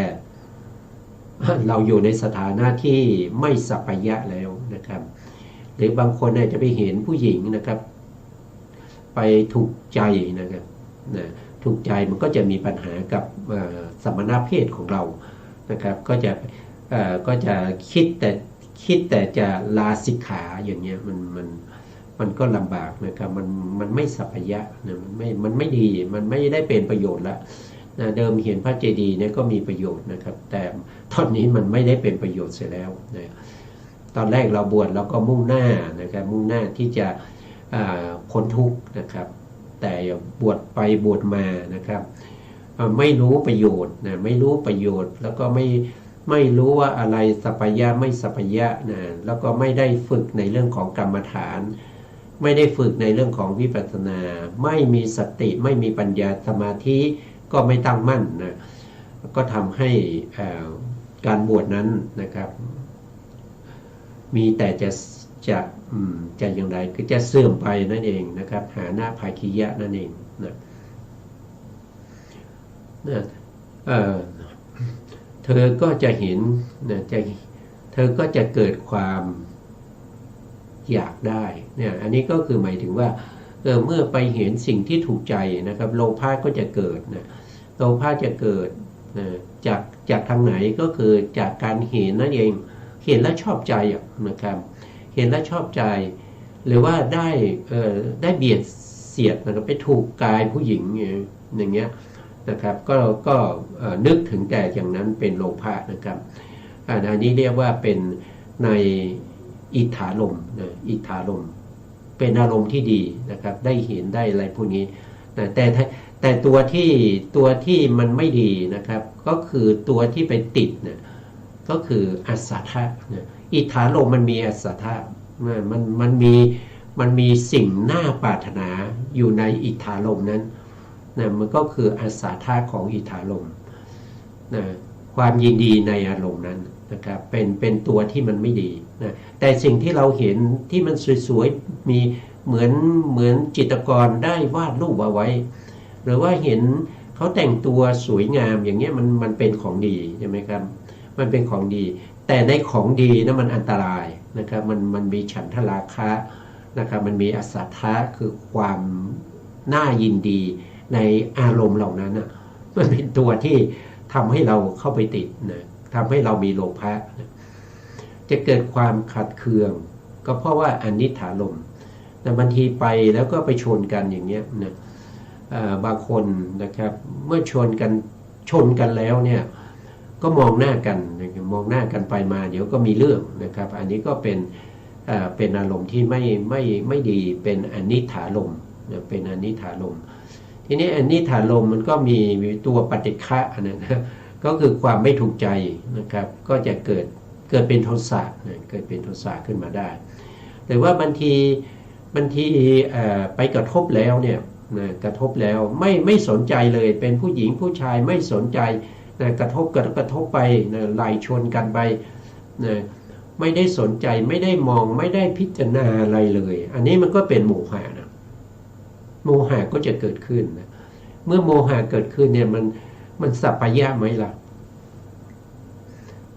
เราอยู่ในสถานะที่ไม่สัพพยะแล้วนะครับหรือบางคนอาจจะไปเห็นผู้หญิงนะครับไปถูกใจนะครับนะถูกใจมันก็จะมีปัญหากับสมณเพศของเรานะครับก็จะคิดแต่จะลาสิกขาอย่างเงี้ยมันก็ลำบากนะครับมันไม่สัพพยะนะมันไม่ดีมันไม่ได้เป็นประโยชน์ละนะเดิมเห็นพระเจดีย์เนี่ยก็มีประโยชน์นะครับแต่ตอนนี้มันไม่ได้เป็นประโยชน์เสียแล้วนะตอนแรกเราบวชเราก็มุ่งหน้านะครับมุ่งหน้าที่จะพ้นทุกข์นะครับแต่บวชไปบวชมานะครับไม่รู้ประโยชน์นะไม่รู้ประโยชน์แล้วก็ไม่รู้ว่าอะไรสัพพยะไม่สัพพยะนะแล้วก็ไม่ได้ฝึกในเรื่องของกรรมฐานไม่ได้ฝึกในเรื่องของวิปัสสนาไม่มีสติไม่มีปัญญาสมาธิก็ไม่ตั้งมั่นนะก็ทำให้การบวชนั้นนะครับมีแต่จะอย่างไรคือจะเสื่อมไปนั่นเองนะครับหาหน้าภาคียะนั่นเองนะเธอก็จะเห็นนะเธอก็จะเกิดความอยากได้เนี่ยอันนี้ก็คือหมายถึงว่าเมื่อไปเห็นสิ่งที่ถูกใจนะครับโลภะก็จะเกิดนะโลภะจะเกิดนะจากทางไหนก็คือจากการเห็นนั่นเองเห็นแล้วชอบใจนะครับเห็นแล้วชอบใจหรือว่าได้เบียดเสียดนะครับไปถูกกายผู้หญิงอย่างเงี้ยนะครับก็นึกถึงแต่อย่างนั้นเป็นโลภะนะครับอันนี้เรียกว่าเป็นในอิทธารมณ์นะอิทธารมณ์เป็นอารมณ์ที่ดีนะครับได้เห็นได้อะไรพวกนี้นะแต่ตัวที่มันไม่ดีนะครับก็คือตัวที่ไปติดนะก็คืออัสสัทธะนะอิทธารมณ์มันมีอัสสัทธะมันมีสิ่งน่าปรารถนาอยู่ในอิทธารมณ์นั้นนะมันก็คืออัสสัทธะของอิทธารมณ์นะความยินดีในอารมณ์นั้นนะครับเป็นตัวที่มันไม่ดีนะแต่สิ่งที่เราเห็นที่มันสวยๆมีเหมือนจิตรกรได้วาดรูปเอาไว้หรือว่าเห็นเขาแต่งตัวสวยงามอย่างเงี้ยมันเป็นของดีใช่ไหมครับมันเป็นของดีแต่ในของดีนะมันอันตรายนะครับมันมีฉันทราคะนะครับมันมีอสัทธะคือความน่ายินดีในอารมณ์เหล่านั้นนะมันเป็นตัวที่ทำให้เราเข้าไปติดนะทำให้เรามีโลภะนะจะเกิดความขัดเคืองก็เพราะว่าอนิจฐารมณ์แต่บางทีไปแล้วก็ไปชนกันอย่างเงี้ยนะบางคนนะครับเมื่อชนกันแล้วเนี่ยก็มองหน้ากันมองหน้ากันไปมาเดี๋ยวก็มีเรื่องนะครับอันนี้ก็เป็นอารมณ์ที่ไม่ดีเป็นอนิจฐารมณ์เป็นอนิจฐารมณ์ทีนี้อนิจฐารมณ์มันก็มีตัวปฏิฆะนะก็คือความไม่ถูกใจนะครับก็จะเกิดเป็นโทสะนะเกิดเป็นโทสะขึ้นมาได้หรือว่าบางทีไปกระทบแล้วเนี่ยนะกระทบแล้วไม่สนใจเลยเป็นผู้หญิงผู้ชายไม่สนใจนะกระทบไปนะไหลชนกันไปนะไม่ได้สนใจไม่ได้มองไม่ได้พิจารณาอะไรเลยอันนี้มันก็เป็นโมหะนะโมหะก็จะเกิดขึ้นนะเมื่อโมหะเกิดขึ้นเนี่ยมันสัพพยะไหมล่ะ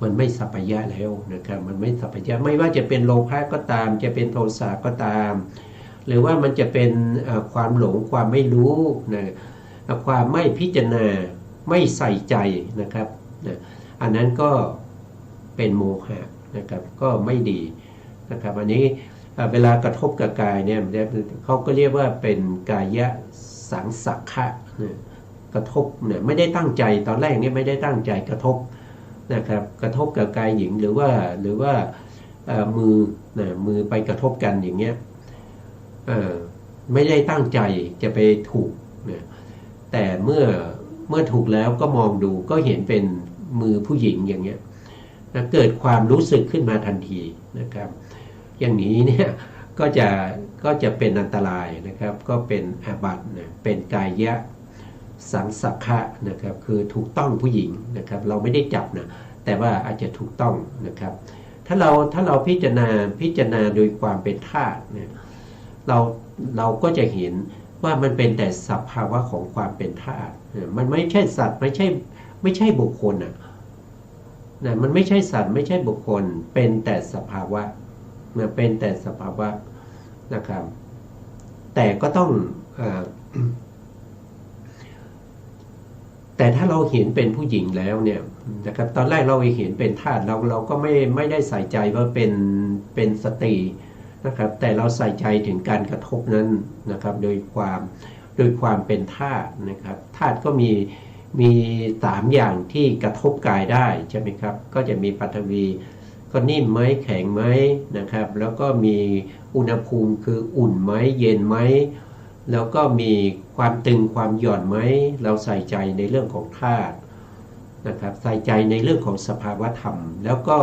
มันไม่สัพพยะแล้วนะครับมันไม่สัพพยะไม่ว่าจะเป็นโลภะก็ตามจะเป็นโทสะก็ตามหรือว่ามันจะเป็นความหลงความไม่รู้นะความไม่พิจารณาไม่ใส่ใจนะครับอันนั้นก็เป็นโมหะนะครับก็ไม่ดีนะครับอันนี้เวลากระทบกับกายเนี่ยเขาก็เรียกว่าเป็นกายสังสักขะกระทบเนี่ยไม่ได้ตั้งใจตอนแรกนี่ไม่ได้ตั้งใจกระทบนะครับกระทบกับกายหญิงหรือว่ามือไปกระทบกันอย่างเงี้ย ไม่ได้ตั้งใจจะไปถูกนะแต่เมื่อถูกแล้วก็มองดูก็เห็นเป็นมือผู้หญิงอย่างเงี้ยนะเกิดความรู้สึกขึ้นมาทันทีนะครับอย่างนี้เนี่ยก็จะเป็นอันตรายนะครับก็เป็นอาบัตินะเป็นกายะสังสักขะนะครับคือถูกต้องผู้หญิงนะครับเราไม่ได้จับนะแต่ว่าอาจจะถูกต้องนะครับถ้าเราพิจารณาโดยความเป็นธาตุเนี่ยเราก็จะเห็นว่ามันเป็นแต่สภาวะของความเป็นธาตุมันไม่ใช่สัตว์ไม่ใช่บุคคลนะมันไม่ใช่สัตว์ไม่ใช่บุคคลเป็นแต่สภาวะเป็นแต่สภาวะนะครับแต่ก็ต้องแต่ถ้าเราเห็นเป็นผู้หญิงแล้วเนี่ยนะครับตอนแรกเราเห็นเป็นธาตุเราก็ไม่ได้ใส่ใจว่าเป็นสตรีนะครับแต่เราใส่ใจถึงการกระทบนั้นนะครับโดยความเป็นธาตุนะครับธาตุก็มี3อย่างที่กระทบกายได้ใช่ไหมครับก็จะมีปฐวีก็นิ่มไหมแข็งไหมนะครับแล้วก็มีอุณหภูมิคืออุ่นไหมเย็นไหมแล้วก็มีความตึงความหย่อนไหมเราใส่ใจในเรื่องของธาตุนะครับใส่ใจในเรื่องของสภาวธรรมแล้วก็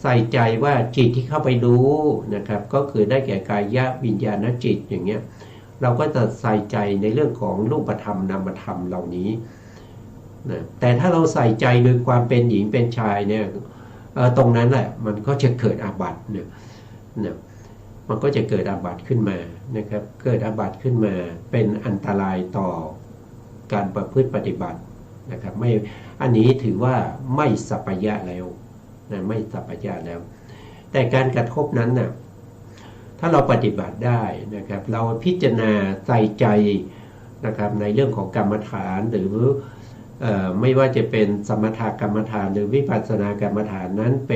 ใส่ใจว่าจิตที่เข้าไปรู้นะครับก็คือได้แก่กายวิญญาณจิตอย่างเงี้ยเราก็จะใส่ใจในเรื่องของรูปธรรมนามธรรมเหล่านี้นะแต่ถ้าเราใส่ใจโดยความเป็นหญิงเป็นชายเนี่ยตรงนั้นแหละมันก็จะเกิดอาบัติเนี่ยมันก็จะเกิดอาบัติขึ้นมานะครับเกิดอาบัติขึ้นมาเป็นอันตรายต่อการประพฤติปฏิบัตินะครับไม่อันนี้ถือว่าไม่สัปปายะแล้วนะไม่สัปปายะแล้วแต่การกระทบนั้นน่ะถ้าเราปฏิบัติได้นะครับเราพิจารณาใส่ใจนะครับในเรื่องของกรรมฐานหรือไม่ว่าจะเป็นสมถกรรมฐานหรือวิปัสสนากรรมฐานนั้นเ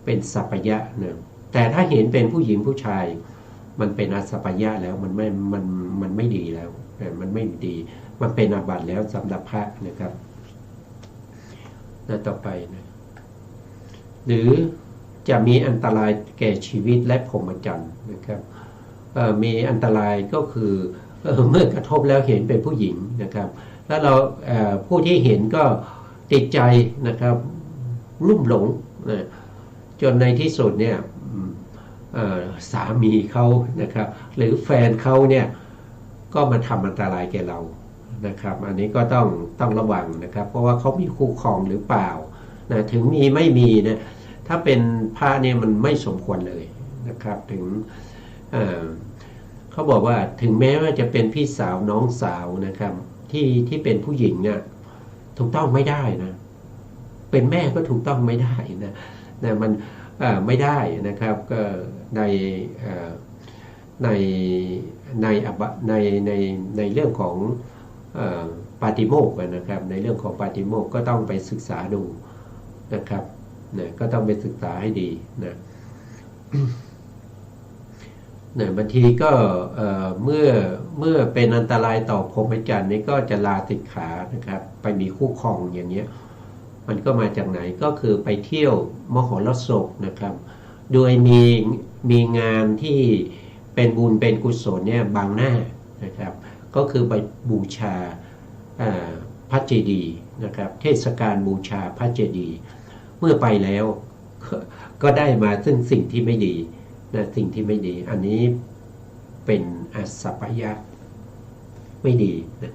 ป็นสัปปายะนะแต่ถ้าเห็นเป็นผู้หญิงผู้ชายมันเป็นอสัปปายะแล้วมันไม่ดีแล้วมันไม่ดีมันเป็นอาบัติแล้วสำหรับพระนะครับต่อไปนะหรือจะมีอันตรายแก่ชีวิตและพรหมจรรย์นะครับมีอันตรายก็คือเมื่อกระทบแล้วเห็นเป็นผู้หญิงนะครับแล้วเราผู้ที่เห็นก็ติดใจนะครับลุ่มหลงนะจนในที่สุดเนี่ยสามีเขานะครับหรือแฟนเขาเนี่ยก็มาทำอันตรายแก่เรานะครับอันนี้ก็ต้องระวังนะครับเพราะว่าเขามีคู่ครองหรือเปล่านะถึงมีไม่มีนะถ้าเป็นพระเนี่ยมันไม่สมควรเลยนะครับถึงเขาบอกว่าถึงแม้ว่าจะเป็นพี่สาวน้องสาวนะครับที่เป็นผู้หญิงเนี่ยถูกต้องไม่ได้นะเป็นแม่ก็ถูกต้องไม่ได้นะมันไม่ได้นะครับก็ในเรื่องของปาติโมกข์นะครับในเรื่องของปาติโมกข์ก็ต้องไปศึกษาดูนะครับก็ต้องไปศึกษาให้ดีนะบางทีก็เมื่อเป็นอันตรายต่อพรหมจรรย์นี่ก็จะลาสิกขานะครับไปมีคู่ครองอย่างเงี้ยมันก็มาจากไหนก็คือไปเที่ยวมหรสพนะครับโดยมีงานที่เป็นบุญเป็นกุศลเนี่ยบังหน้านะครับก็คือไปบูชาพระเจดีย์นะครับเทศกาลบูชาพระเจดีย์เมื่อไปแล้วก็ได้มาซึ่งสิ่งที่ไม่ดีนะสิ่งที่ไม่ดีอันนี้เป็นอสัปปายะไม่ดีนะ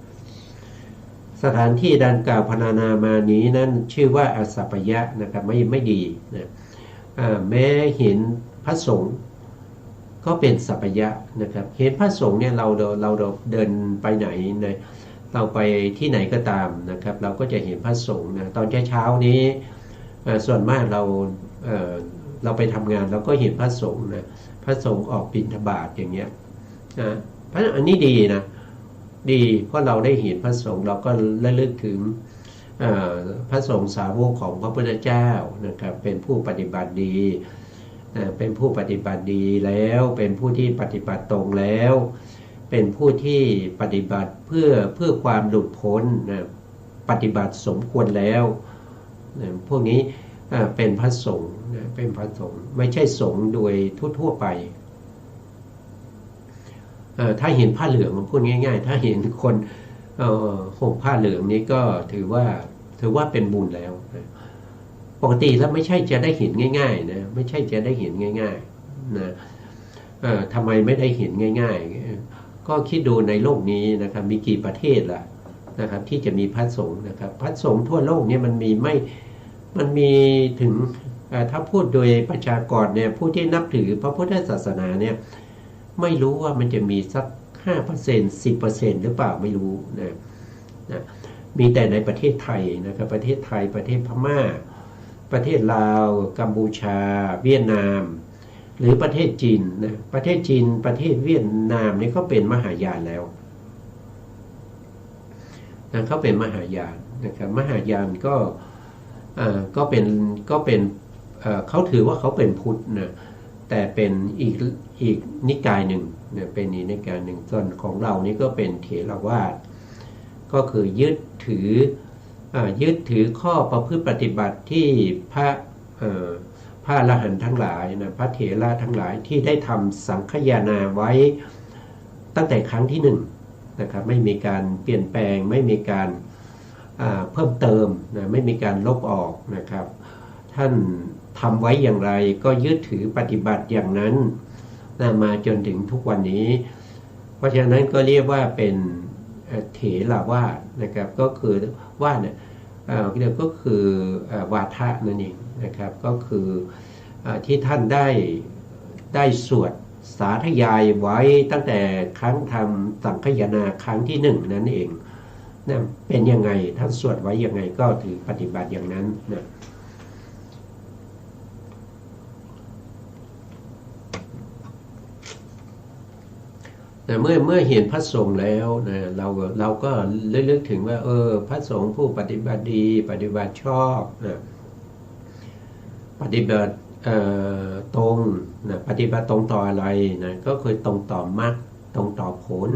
สถานที่ดังกล่าวพรรณนามานี้นั้นชื่อว่าอสัปปายะนะครับไม่ดีนะแม้เห็นพระสงฆ์ก็เป็นสัปปายะนะครับเห็นพระสงฆ์เนี่ยเราเดินไปไหนนะเราไปที่ไหนก็ตามนะครับเราก็จะเห็นพระสงฆ์นะตอนเช้านี้ส่วนมากเราไปทำงานเราก็เห็นพระสงฆ์นะพระสงฆ์ออกบิณฑบาตอย่างเงี้ยนะเพราะอันนี้ดีนะดีเพราะเราได้เห็นพระสงฆ์เราก็ระลึกถึงพระสงฆ์สาวกของพระพุทธเจ้านะครับเป็นผู้ปฏิบัติดีเป็นผู้ปฏิบัติดีแล้วเป็นผู้ที่ปฏิบัติตรงแล้วเป็นผู้ที่ปฏิบัติเพื่อความหลุดพ้นนะปฏิบัติสมควรแล้วนะพวกนี้เป็นพระสงฆ์นะเป็นพระสงฆ์ไม่ใช่สงฆ์โดยทั่วไป ถ้าเห็นผ้าเหลืองพูดง่ายๆถ้าเห็นคนห่มผ้าเหลืองนี้ก็ถือว่าเป็นบุญแล้วปกติแล้วไม่ใช่จะได้เห็นง่ายๆนะไม่ใช่จะได้เห็นง่ายๆนะทำไมไม่ได้เห็นง่ายๆก็คิดดูในโลกนี้นะครับมีกี่ประเทศล่ะนะครับที่จะมีพระสงฆ์นะครับพระสงฆ์ทั่วโลกนี้มันมีถึงถ้าพูดโดยประชากรเนี่ยผู้ที่นับถือพระพุทธศาสนาเนี่ยไม่รู้ว่ามันจะมีสัก 5% 10% หรือเปล่าไม่รู้นะมีแต่ในประเทศไทยนะครับประเทศไทยประเทศพม่าประเทศลาวกัมพูชาเวียดนามหรือประเทศจีนนะประเทศจีนประเทศเวียดนามนี่ก็เป็นมหายานแล้วนะเขาเป็นมหายานนะครับมหายานก็เป็นเขาถือว่าเขาเป็นพุทธนะแต่เป็นอีกนิกายหนึ่งนะเป็นอีกนิกายหนึ่งส่วนของเรานี่ก็เป็นเถรวาทก็คือยึดถือข้อประพฤติปฏิบัติที่พระอรหันต์ทั้งหลายนะพระเถระทั้งหลายที่ได้ทำสังคายนาไว้ตั้งแต่ครั้งที่หนึ่งนะครับไม่มีการเปลี่ยนแปลงไม่มีการเพิ่มเติมนะไม่มีการลบออกนะครับท่านทำไว้อย่างไรก็ยึดถือปฏิบัติอย่างนั้นนะมาจนถึงทุกวันนี้เพราะฉะนั้นก็เรียกว่าเป็นเถรวาทนะครับก็คือว่าเนี่ยเรียกก็คือวาทะนั่นเองนะครับก็คือที่ท่านได้สวดสาธยายไว้ตั้งแต่ครั้งทำสังคายนาครั้งที่หนึ่งนั่นเองนะเป็นยังไงท่านสวดไว้ยังไงก็ถือปฏิบัติอย่างนั้นนะแต่เมื่อเห็นพระสงฆ์แล้วนะเราก็ลึกถึงว่าพระสงฆ์ผู้ปฏิบัติดีปฏิบัติชอบนะปฏิบัติตรงนะปฏิบัติตรงต่ออะไรนะก็คือตรงต่อมรรคตรงต่อผล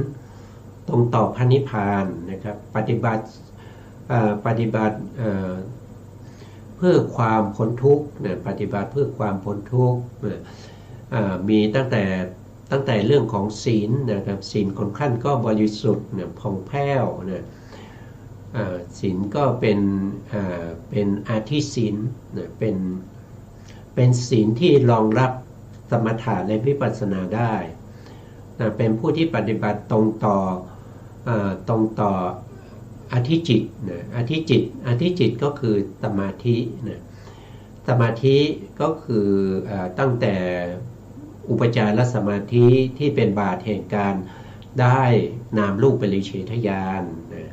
ตรงต่อพระนิพพานนะครับปฏิบัติเพื่อความพ้นทุกข์นะปฏิบัติเพื่อความพ้นทุกข์นะมีตั้งแต่เรื่องของศีลนะครับศีลของท่านก็บริสุทธิ์นะผ่องแผ้วนะศีลก็เป็นอาทิศีลนะเป็นศีลที่รองรับสมถะและวิปัสสนาได้นะเป็นผู้ที่ปฏิบัติตรงต่ออธิจิตนะอธิจิตก็คือสมาธินะสมาธิก็คือตั้งแต่อุปจารสมาธิที่เป็นบาทแห่งการได้นามรูปปริเฉทญาณนะ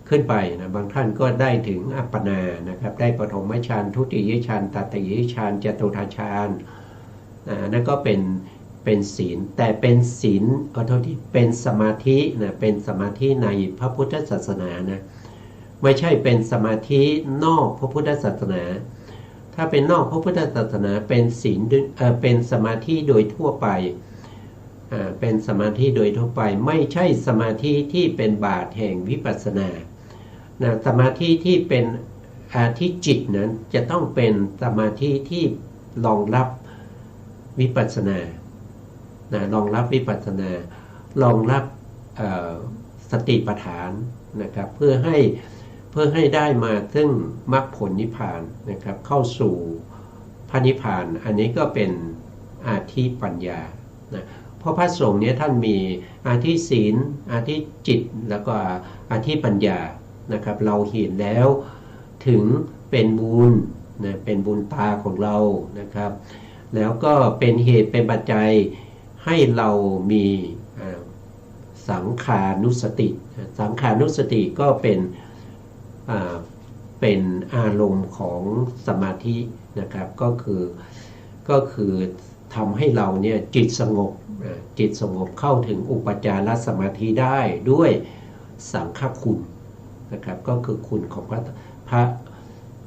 ขึ้นไปนะบางท่านก็ได้ถึงอัปปนานะครับได้ปฐมฌานทุติยฌานตติยฌานจตุตถฌานนั่นก็เป็นศีลแต่เป็นศีลที่เป็นสมาธินะเป็นสมาธิในพระพุทธศาสนานะไม่ใช่เป็นสมาธินอกพระพุทธศาสนาถ้าเป็นนอกพระพุทธศาสนาเป็นศีลเป็นสมาธิโดยทั่วไปเป็นสมาธิโดยทั่วไปไม่ใช่สมาธิที่เป็นบาทแห่งวิปัสสนานะสมาธิที่เป็นอาทิจิตนั้นจะต้องเป็นสมาธิที่รองรับวิปัสสนานะรองรับวิปัสสนารองรับสติปัฏฐานนะครับเพื่อให้ได้มาซึ่งมรรคผลนิพพานนะครับเข้าสู่พระนิพพานอันนี้ก็เป็นอาทิปัญญานะเพราะพระสงฆ์เนี่ยท่านมีอาทิศีลอาทิจิตแล้วก็อาทิปัญญานะครับเราเห็นแล้วถึงเป็นบุญนะเป็นบุญตาของเรานะครับแล้วก็เป็นเหตุเป็นปัจจัยให้เรามีสังขานุสติสังขานุสติก็เป็นอารมณ์ของสมาธินะครับก็คือทำให้เราเนี่ยจิตสงบเข้าถึงอุปจารสมาธิได้ด้วยสังฆคุณนะครับก็คือคุณของ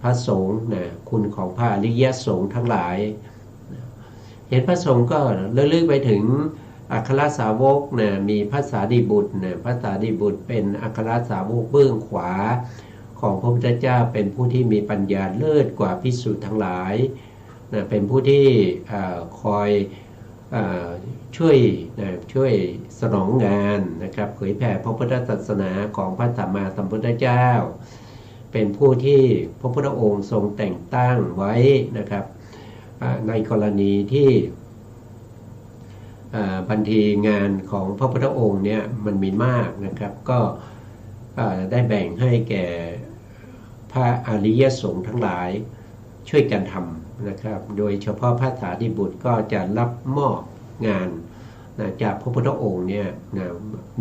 พระสงฆ์นะคุณของพระอริยสงฆ์ทั้งหลายเห็นพระสงฆ์ก็เลื่อนไปถึงอัครสาวกนะมีพระสารีบุตรนะพระสารีบุตรเป็นอัครสาวกเบื้องขวาของพระพุทธเจ้าเป็นผู้ที่มีปัญญาเลิศกว่าภิกษุทั้งหลายนะเป็นผู้ที่คอย ช่วยสนองงานนะครับเผยแผ่พระพุทธศาสนาของพระสัมมาสัมพุทธเจ้าเป็นผู้ที่พระพุทธองค์ทรงแต่งตั้งไว้นะครับในกรณีที่บางทีงานของพระพุทธองค์เนี่ยมันมีมากนะครับก็ได้แบ่งให้แก่พระอริยสงฆ์ทั้งหลายช่วยกันทำนะครับโดยเฉพาะพระสารีบุตรก็จะรับมอบงานจากพระพุทธองค์เนี่ย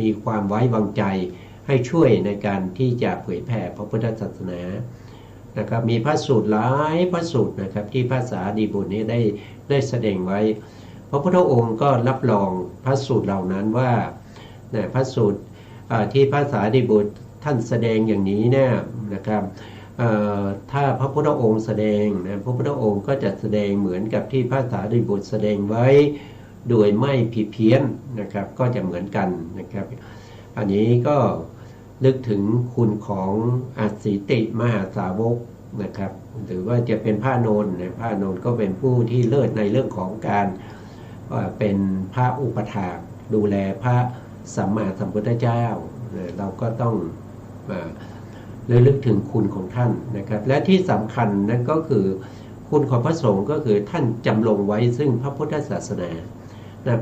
มีความไว้วางใจให้ช่วยในการที่จะเผยแผ่พระพุทธศาสนานะครับมีพระสูตรหลายพระสูตรนะครับที่พระสารีบุตรนี้ได้แสดงไว้พระพุทธองค์ก็รับรองพระสูตรเหล่านั้นว่าพระสูตรที่พระสารีบุตรท่านแสดงอย่างนี้เนี่ยนะครับถ้าพระพุทธองค์แสดงพระพุทธองค์ก็จะแสดงเหมือนกับที่พระสารีบุตรแสดงไว้โดยไม่ผิดเพี้ยนนะครับก็จะเหมือนกันนะครับอันนี้ก็นึกถึงคุณของอัสสิติมหาสาวกนะครับหรือว่าจะเป็นพระนนท์พระนนท์ก็เป็นผู้ที่เลิศในเรื่องของการเป็นพระอุปถากดูแลพระสัมมาสัมพุทธเจ้าเราก็ต้องระลึกถึงคุณของท่านนะครับและที่สำคัญนั่นก็คือคุณของพระสงฆ์ก็คือท่านจำลงไว้ซึ่งพระพุทธศาสนา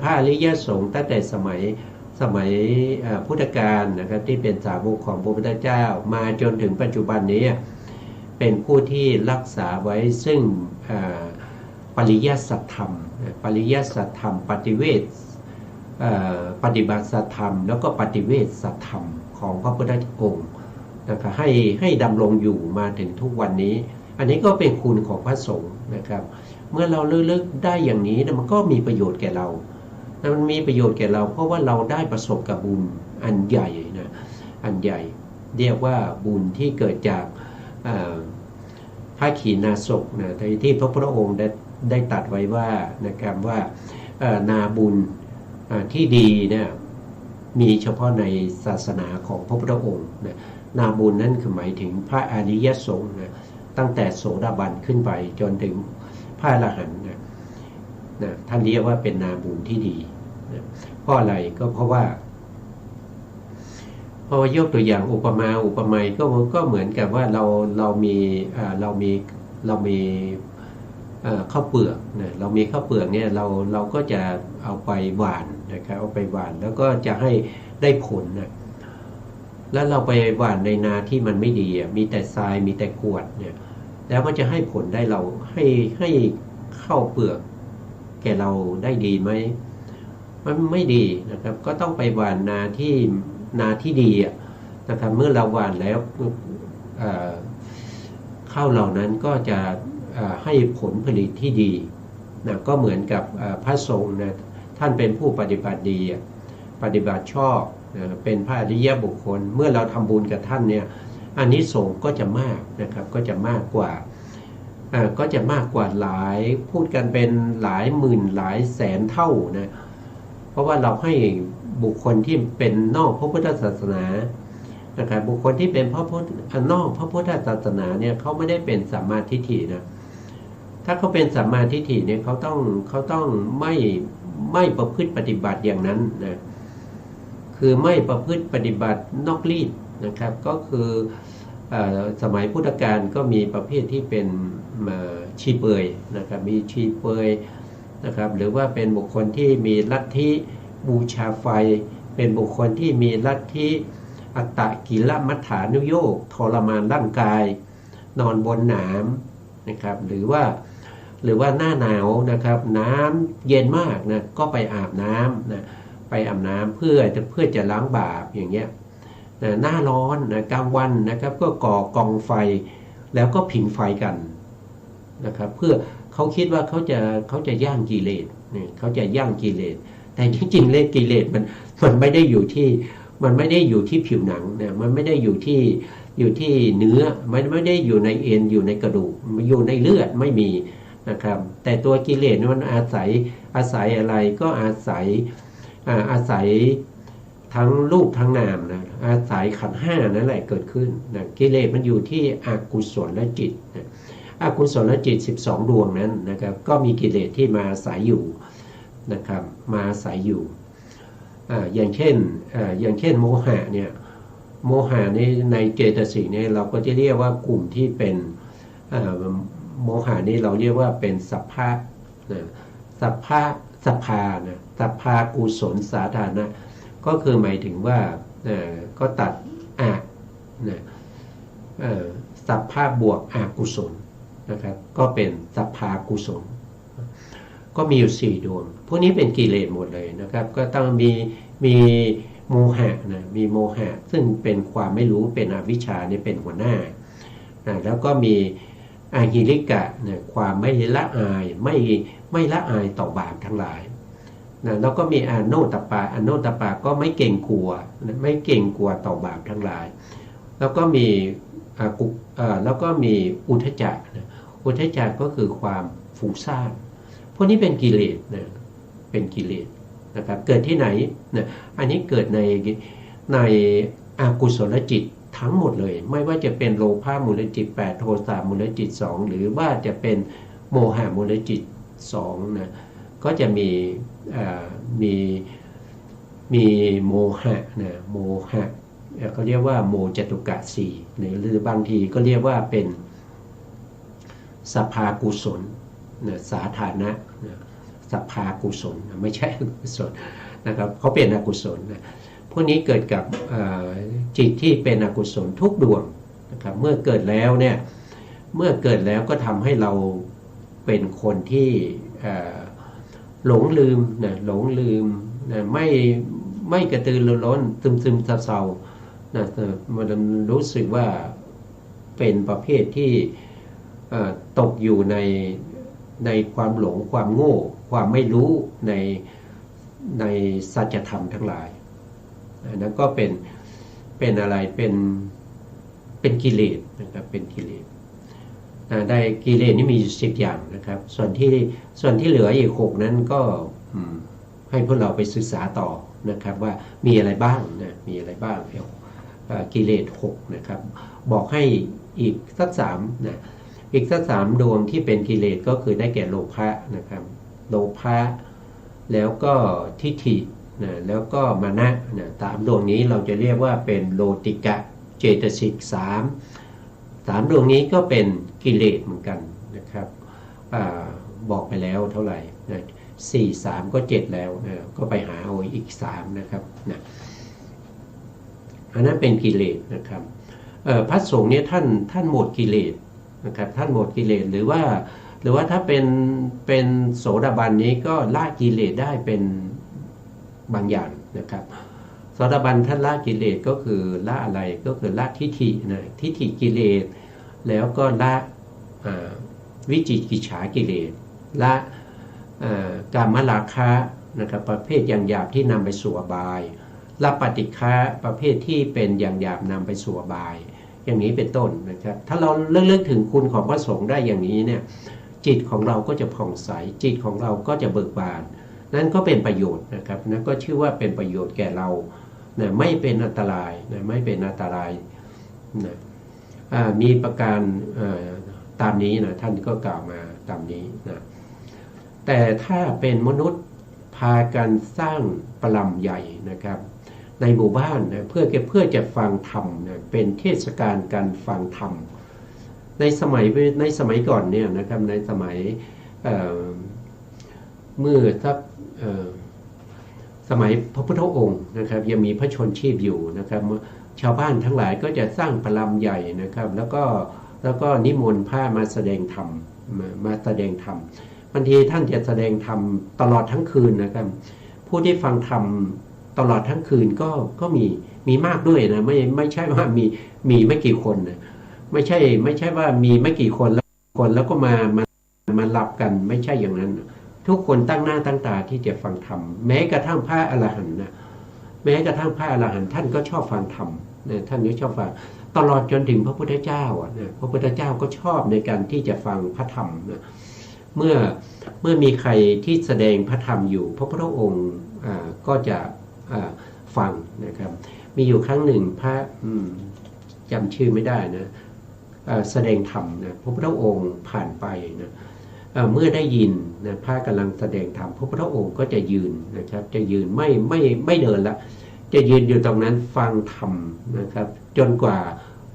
พระอริยสงฆ์ตั้งแต่สมัยพุทธกาลนะครับที่เป็นสาวกของพระพุทธเจ้ามาจนถึงปัจจุบันนี้เป็นผู้ที่รักษาไว้ซึ่งปริยัติสัทธรรมปริยัติสัทธรรมปฏิเวทปฏิบัติสัทธรรมแล้วก็ปฏิเวทสัทธรรมของพระพุทธองค์นะครับให้ดำรงอยู่มาถึงทุกวันนี้อันนี้ก็เป็นคุณของพระสงฆ์นะครับเมื่อเราเลิกได้อย่างนี้มันก็มีประโยชน์แก่เรามันมีประโยชน์แก่เราเพราะว่าเราได้ประสบกับบุญอันใหญ่นะอันใหญ่เรียกว่าบุญที่เกิดจากพระขีณาสพนะที่พระพุทธองค์ได้ตรัสไว้ว่านะครับว่านาบุญที่ดีเนี่ยมีเฉพาะในศาสนาของพระพุทธองค์นะนาบุญนั้นคือหมายถึงพระอริยสงฆ์นะตั้งแต่โสดาบันขึ้นไปจนถึงพระอรหันต์นะท่านเรียกว่าเป็นนาบุญที่ดีนะเพราะอะไรก็เพราะว่ายกตัวอย่างอุปมาอุปไมยก็เหมือนกับว่าเรามีข้าวเปลือกนะเรามีข้าวเปลือกเนี่ยเราก็จะเอาไปหว่านนะครับเอาไปหว่านแล้วก็จะให้ได้ผลนะแล้วเราไปหว่านในนาที่มันไม่ดีมีแต่ทรายมีแต่กรวดเนี่ยแล้วมันจะให้ผลได้เราให้ข้าวเปลือกแก่เราได้ดีไหมมันไม่ดีนะครับก็ต้องไปหว่านนาที่ดีนะครับเมื่อเราหว่านแล้วข้าวเหล่านั้นก็จะให้ผลผลิตที่ดีนะก็เหมือนกับพระสงฆ์นะท่านเป็นผู้ปฏิบัติดีปฏิบัติชอบเป็นพระอริยบุคคลเมื่อเราทำบุญกับท่านเนี่ยอานิสงส์ก็จะมากนะครับก็จะมากกว่าหลายพูดกันเป็นหลายหมื่นหลายแสนเท่านะเพราะว่าเราให้บุคคลที่เป็นนอกพระพุทธศาสนานะครับบุคคลที่เป็นนอกพระพุทธศาสนาเนี่ยเขาไม่ได้เป็นสัมมาทิฏฐินะถ้าเขาเป็นสัมมาทิฏฐิเนี่ยเขาต้องไม่ประพฤติปฏิบัติอย่างนั้นนะคือไม่ประพฤติปฏิบัตินอกรีดนะครับก็คือสมัยพุทธกาลก็มีประเภทที่เป็นชีเปยนะครับมีชีเปยนะครับหรือว่าเป็นบุคคลที่มีลัทธิบูชาไฟเป็นบุคคลที่มีลัทธิอัตตกิลมัฏฐานุโยคทรมานร่างกายนอนบนหนามนะครับหรือว่าหน้าหนาวนะครับน้ำเย็นมากนะก็ไปอาบน้ำนะไปอาบน้ำเพื่อจะล้างบาปอย่างเงี้ยหน้าร้อนนะกลางวันนะครับก็ก่อกองไฟแล้วก็ผิงไฟกันนะครับเพื่อเขาคิดว่าเขาจะย่างกิเลสเนี่ยเขาจะย่างกิเลสแต่จริงๆกิเลสมันไม่ได้อยู่ที่ผิวหนังนะมันไม่ได้อยู่ที่เนื้อมันไม่ได้อยู่ในเอ็นอยู่ในกระดูกอยู่ในเลือดไม่มีนะครับแต่ตัวกิเลสมันอาศัยอะไรก็อาศัยทั้งรูปทั้งนามนะอาศัยขันธ์ห้านั่นแหละเกิดขึ้นนะกิเลสมันอยู่ที่อกุศลจิตนะอกุศลจิต12ดวงนั้นนะครับก็มีกิเลสที่มาอาศัยอยู่ นะครับมาอาศัยอยู่อย่างเช่นโมหะเนี่ยโมหะในเจตสิกเนี่ยเราก็จะเรียกว่ากลุ่มที่เป็นโมหะนี่เราเรียกว่าเป็นสัพพะนะสัพพะสัพพานะสัพพากุศลสาธารณะก็คือหมายถึงว่าก็ตัดนะสัพพะบวกอกุศลนะครับก็เป็นสัพพากุศลก็มีอยู่4ดวงพวกนี้เป็นกิเลสหมดเลยนะครับก็ต้องมีโมหะนะมีโมหะซึ่งเป็นความไม่รู้เป็นอวิชชาเนี่ยเป็นหัวหน้านะแล้วก็มีอาหิริกะนะความไม่ละอายไม่ละอายต่อบาปทั้งหลายนะแล้วก็มีอโนตปาก็ไม่เกรงกลัวนะไม่เกรงกลัวต่อบาปทั้งหลายแล้วก็มีอุทธัจจะนะอุทธัจจะก็คือความฟุ้งซ่านพวกนี้เป็นกิเลสนะเป็นกิเลสนะครับเกิดที่ไหนนะอันนี้เกิดในอกุศลจิตทั้งหมดเลยไม่ว่าจะเป็นโลภะมูลจิต8โทสะมูลจิต2หรือว่าจะเป็นโมหะมูลจิต2นะก็จะมีโมหะนะโมหะเขาเรียกว่าโมจตุกะ4หรือบางทีก็เรียกว่าเป็นสัพพากุศลนะสาธารณะนะสัพพากุศลไม่ใช่อกุศลนะครับเขาเป็นอกุศลนะพวกนี้เกิดกับจิตที่เป็นอกุศลทุกดวงนะครับเมื่อเกิดแล้วก็ทำให้เราเป็นคนที่หลงลืมนะไม่กระตือรือร้นซึมเศร้านะมันรู้สึกว่าเป็นประเภทที่ตกอยู่ในความหลงความโง่ความไม่รู้ในสัจธรรมทั้งหลายนั้นก็เป็นอะไรเป็นกิเลสนะครับเป็นกิเลสได้กิเลสนี่มี10อย่างนะครับส่วนที่เหลืออีก6นั้นก็ให้พวกเราไปศึกษาต่อนะครับว่ามีอะไรบ้างนะมีอะไรบ้างกิเลส6นะครับบอกให้อีกสัก3นะอีกสัก3ดวงที่เป็นกิเลสก็คือได้แก่โลภะนะครับโลภะแล้วก็ทิฏฐินะแล้วก็มานะนะ3ดวงนี้เราจะเรียกว่าเป็นโลติกะเจตสิก3ดวงนี้ก็เป็นกิเลสเหมือนกันนะครับบอกไปแล้วเท่าไหร่นะ4 3ก็7แล้วนะก็ไปหาเอาอีก3นะครับนะอันนั้นเป็นกิเลสนะครับพระสงฆ์เนี่ยท่านหมดกิเลสนะครับท่านหมดกิเลสหรือว่าถ้าเป็นโสดาบันนี้ก็ละกิเลสได้เป็นบางอย่างนะครับโสดาบันท่านละกิเลสก็คือละอะไรก็คือละทิฏฐินะทิฏฐิกิเลสแล้วก็ละวิจิกิจฉากิเลสละกามราคะนะครับประเภทอย่างหยาบที่นำไปสู่อบายละปฏิฆะประเภทที่เป็นอย่างหยาบนำไปสู่อบายอย่างนี้เป็นต้นนะครับถ้าเราเลิกถึงคุณของพระสงฆ์ได้อย่างนี้เนี่ยจิตของเราก็จะผ่องใสจิตของเราก็จะเบิกบานนั่นก็เป็นประโยชน์นะครับนั่นก็ชื่อว่าเป็นประโยชน์แก่เรานะไม่เป็นอันตรายนะไม่เป็นอันตรายนะมีประการตามนี้นะท่านก็กล่าวมาตามนี้นะแต่ถ้าเป็นมนุษย์พากันสร้างปลัมใหญ่นะครับในหมู่บ้านนะเพื่อจะฟังธรรมนะเป็นเทศกาลการฟังธรรมในสมัยก่อนเนี่ยนะครับในสมัยเมื่อสักสมัยพระพุทธองค์นะครับยังมีพระชนชีพอยู่นะครับชาวบ้านทั้งหลายก็จะสร้างปลัมใหญ่นะครับแล้วก็นิมนต์พระมาแสดงธรรมมาแสดงธรรมบางทีท่านจะแสดงธรรมตลอดทั้งคืนนะครับผู้ที่ฟังธรรมตลอดทั้งคืนก็มีมากด้วยนะไม่ใช่ว่ามีไม่กี่คนนะไม่ใช่ว่ามีไม่กี่คนแล้วก็มาหลับกันไม่ใช่อย่างนั้นทุกคนตั้งหน้าตั้งตาที่จะฟังธรรมแม้กระทั่งพระอรหันต์นะแม้กระทั่งพระอรหันต์ท่านก็ชอบฟังธรรมนะท่านก็ชอบฟังตลอดจนถึงพระพุทธเจ้านะพระพุทธเจ้าก็ชอบในการที่จะฟังพระธรรมนะเมื่อมีใครที่แสดงพระธรรมอยู่พระพุทธองค์ก็จะฟังนะครับมีอยู่ครั้งหนึ่งพระจำชื่อไม่ได้นะแสดงธรรมนะพระพุทธองค์ผ่านไปนะ เมื่อได้ยินนะพระกำลังแสดงธรรมพระพุทธองค์ก็จะยืนนะครับจะยืนไม่เดินละจะยืนอยู่ตรงนั้นฟังธรรมนะครับจนกว่า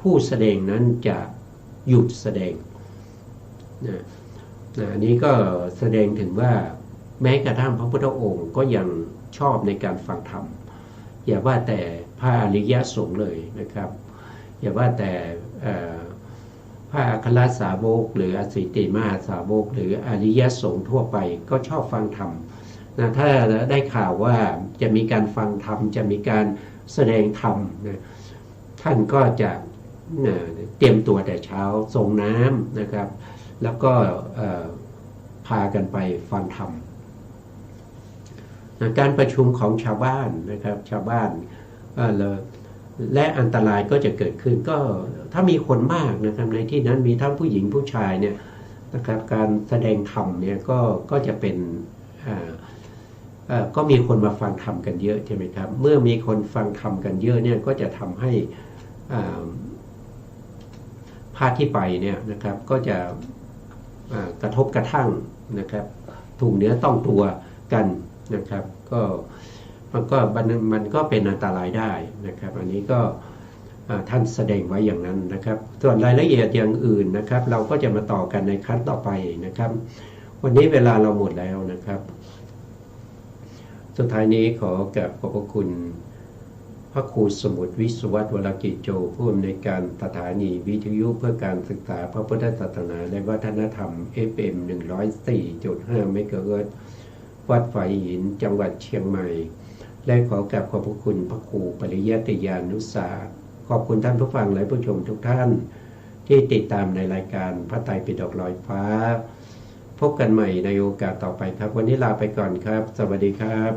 ผู้แสดงนั้นจะหยุดแสดงนะอันนี้ก็แสดงถึงว่าแม้กระทั่งพระพุทธองค์ก็ยังชอบในการฟังธรรมอย่าว่าแต่พระอริยสงฆ์เลยนะครับอย่าว่าแต่พระอัครสาวกหรืออสิติมหาสาวกหรืออริยสงฆ์ทั่วไปก็ชอบฟังธรรมนะถ้าได้ข่าวว่าจะมีการฟังธรรมจะมีการแสดงธรรมนะท่านก็จะเตรียมตัวแต่เช้าส่งน้ำนะครับแล้วก็พากันไปฟังธรรมการประชุมของชาวบ้านนะครับชาวบ้านและอันตรายก็จะเกิดขึ้นก็ถ้ามีคนมากนะครับในที่นั้นมีทั้งผู้หญิงผู้ชายเนี่ยนะครับการแสดงธรรมเนี่ยก็จะเป็นก็มีคนมาฟังธรรมกันเยอะใช่ไหมครับเมื่อมีคนฟังธรรมกันเยอะเนี่ยก็จะทำให้พาที่ไปเนี่ยนะครับก็จะกระทบกระทั่งนะครับถูกเนื้อต้องตัวกันนะครับก็มันก็เป็นอันตรายได้นะครับอันนี้ก็ท่านแสดงไว้อย่างนั้นนะครับส่วนรายละเอียดอย่างอื่นนะครับเราก็จะมาต่อกันในครั้งต่อไปนะครับวันนี้เวลาเราหมดแล้วนะครับสุดท้ายนี้ขอกราบขอบพระคุณพระครูสมุทรวิศวัตรวรกิจโจผู้อำนวยการสถานีวิทยุเพื่อการศึกษาพระพุทธศาสนาและวัฒนธรรม FM 104.5 เมกะเฮิรตซ์วัดฝายหินจังหวัดเชียงใหม่และขอกราบขอบพระคุณพระครูปริยัติยานุสาสตร์ขอบคุณท่านผู้ฟังและผู้ชมทุกท่านที่ติดตามในรายการพระไตรปิฎกลอยฟ้าพบกันใหม่ในโอกาสต่อไปครับวันนี้ลาไปก่อนครับสวัสดีครับ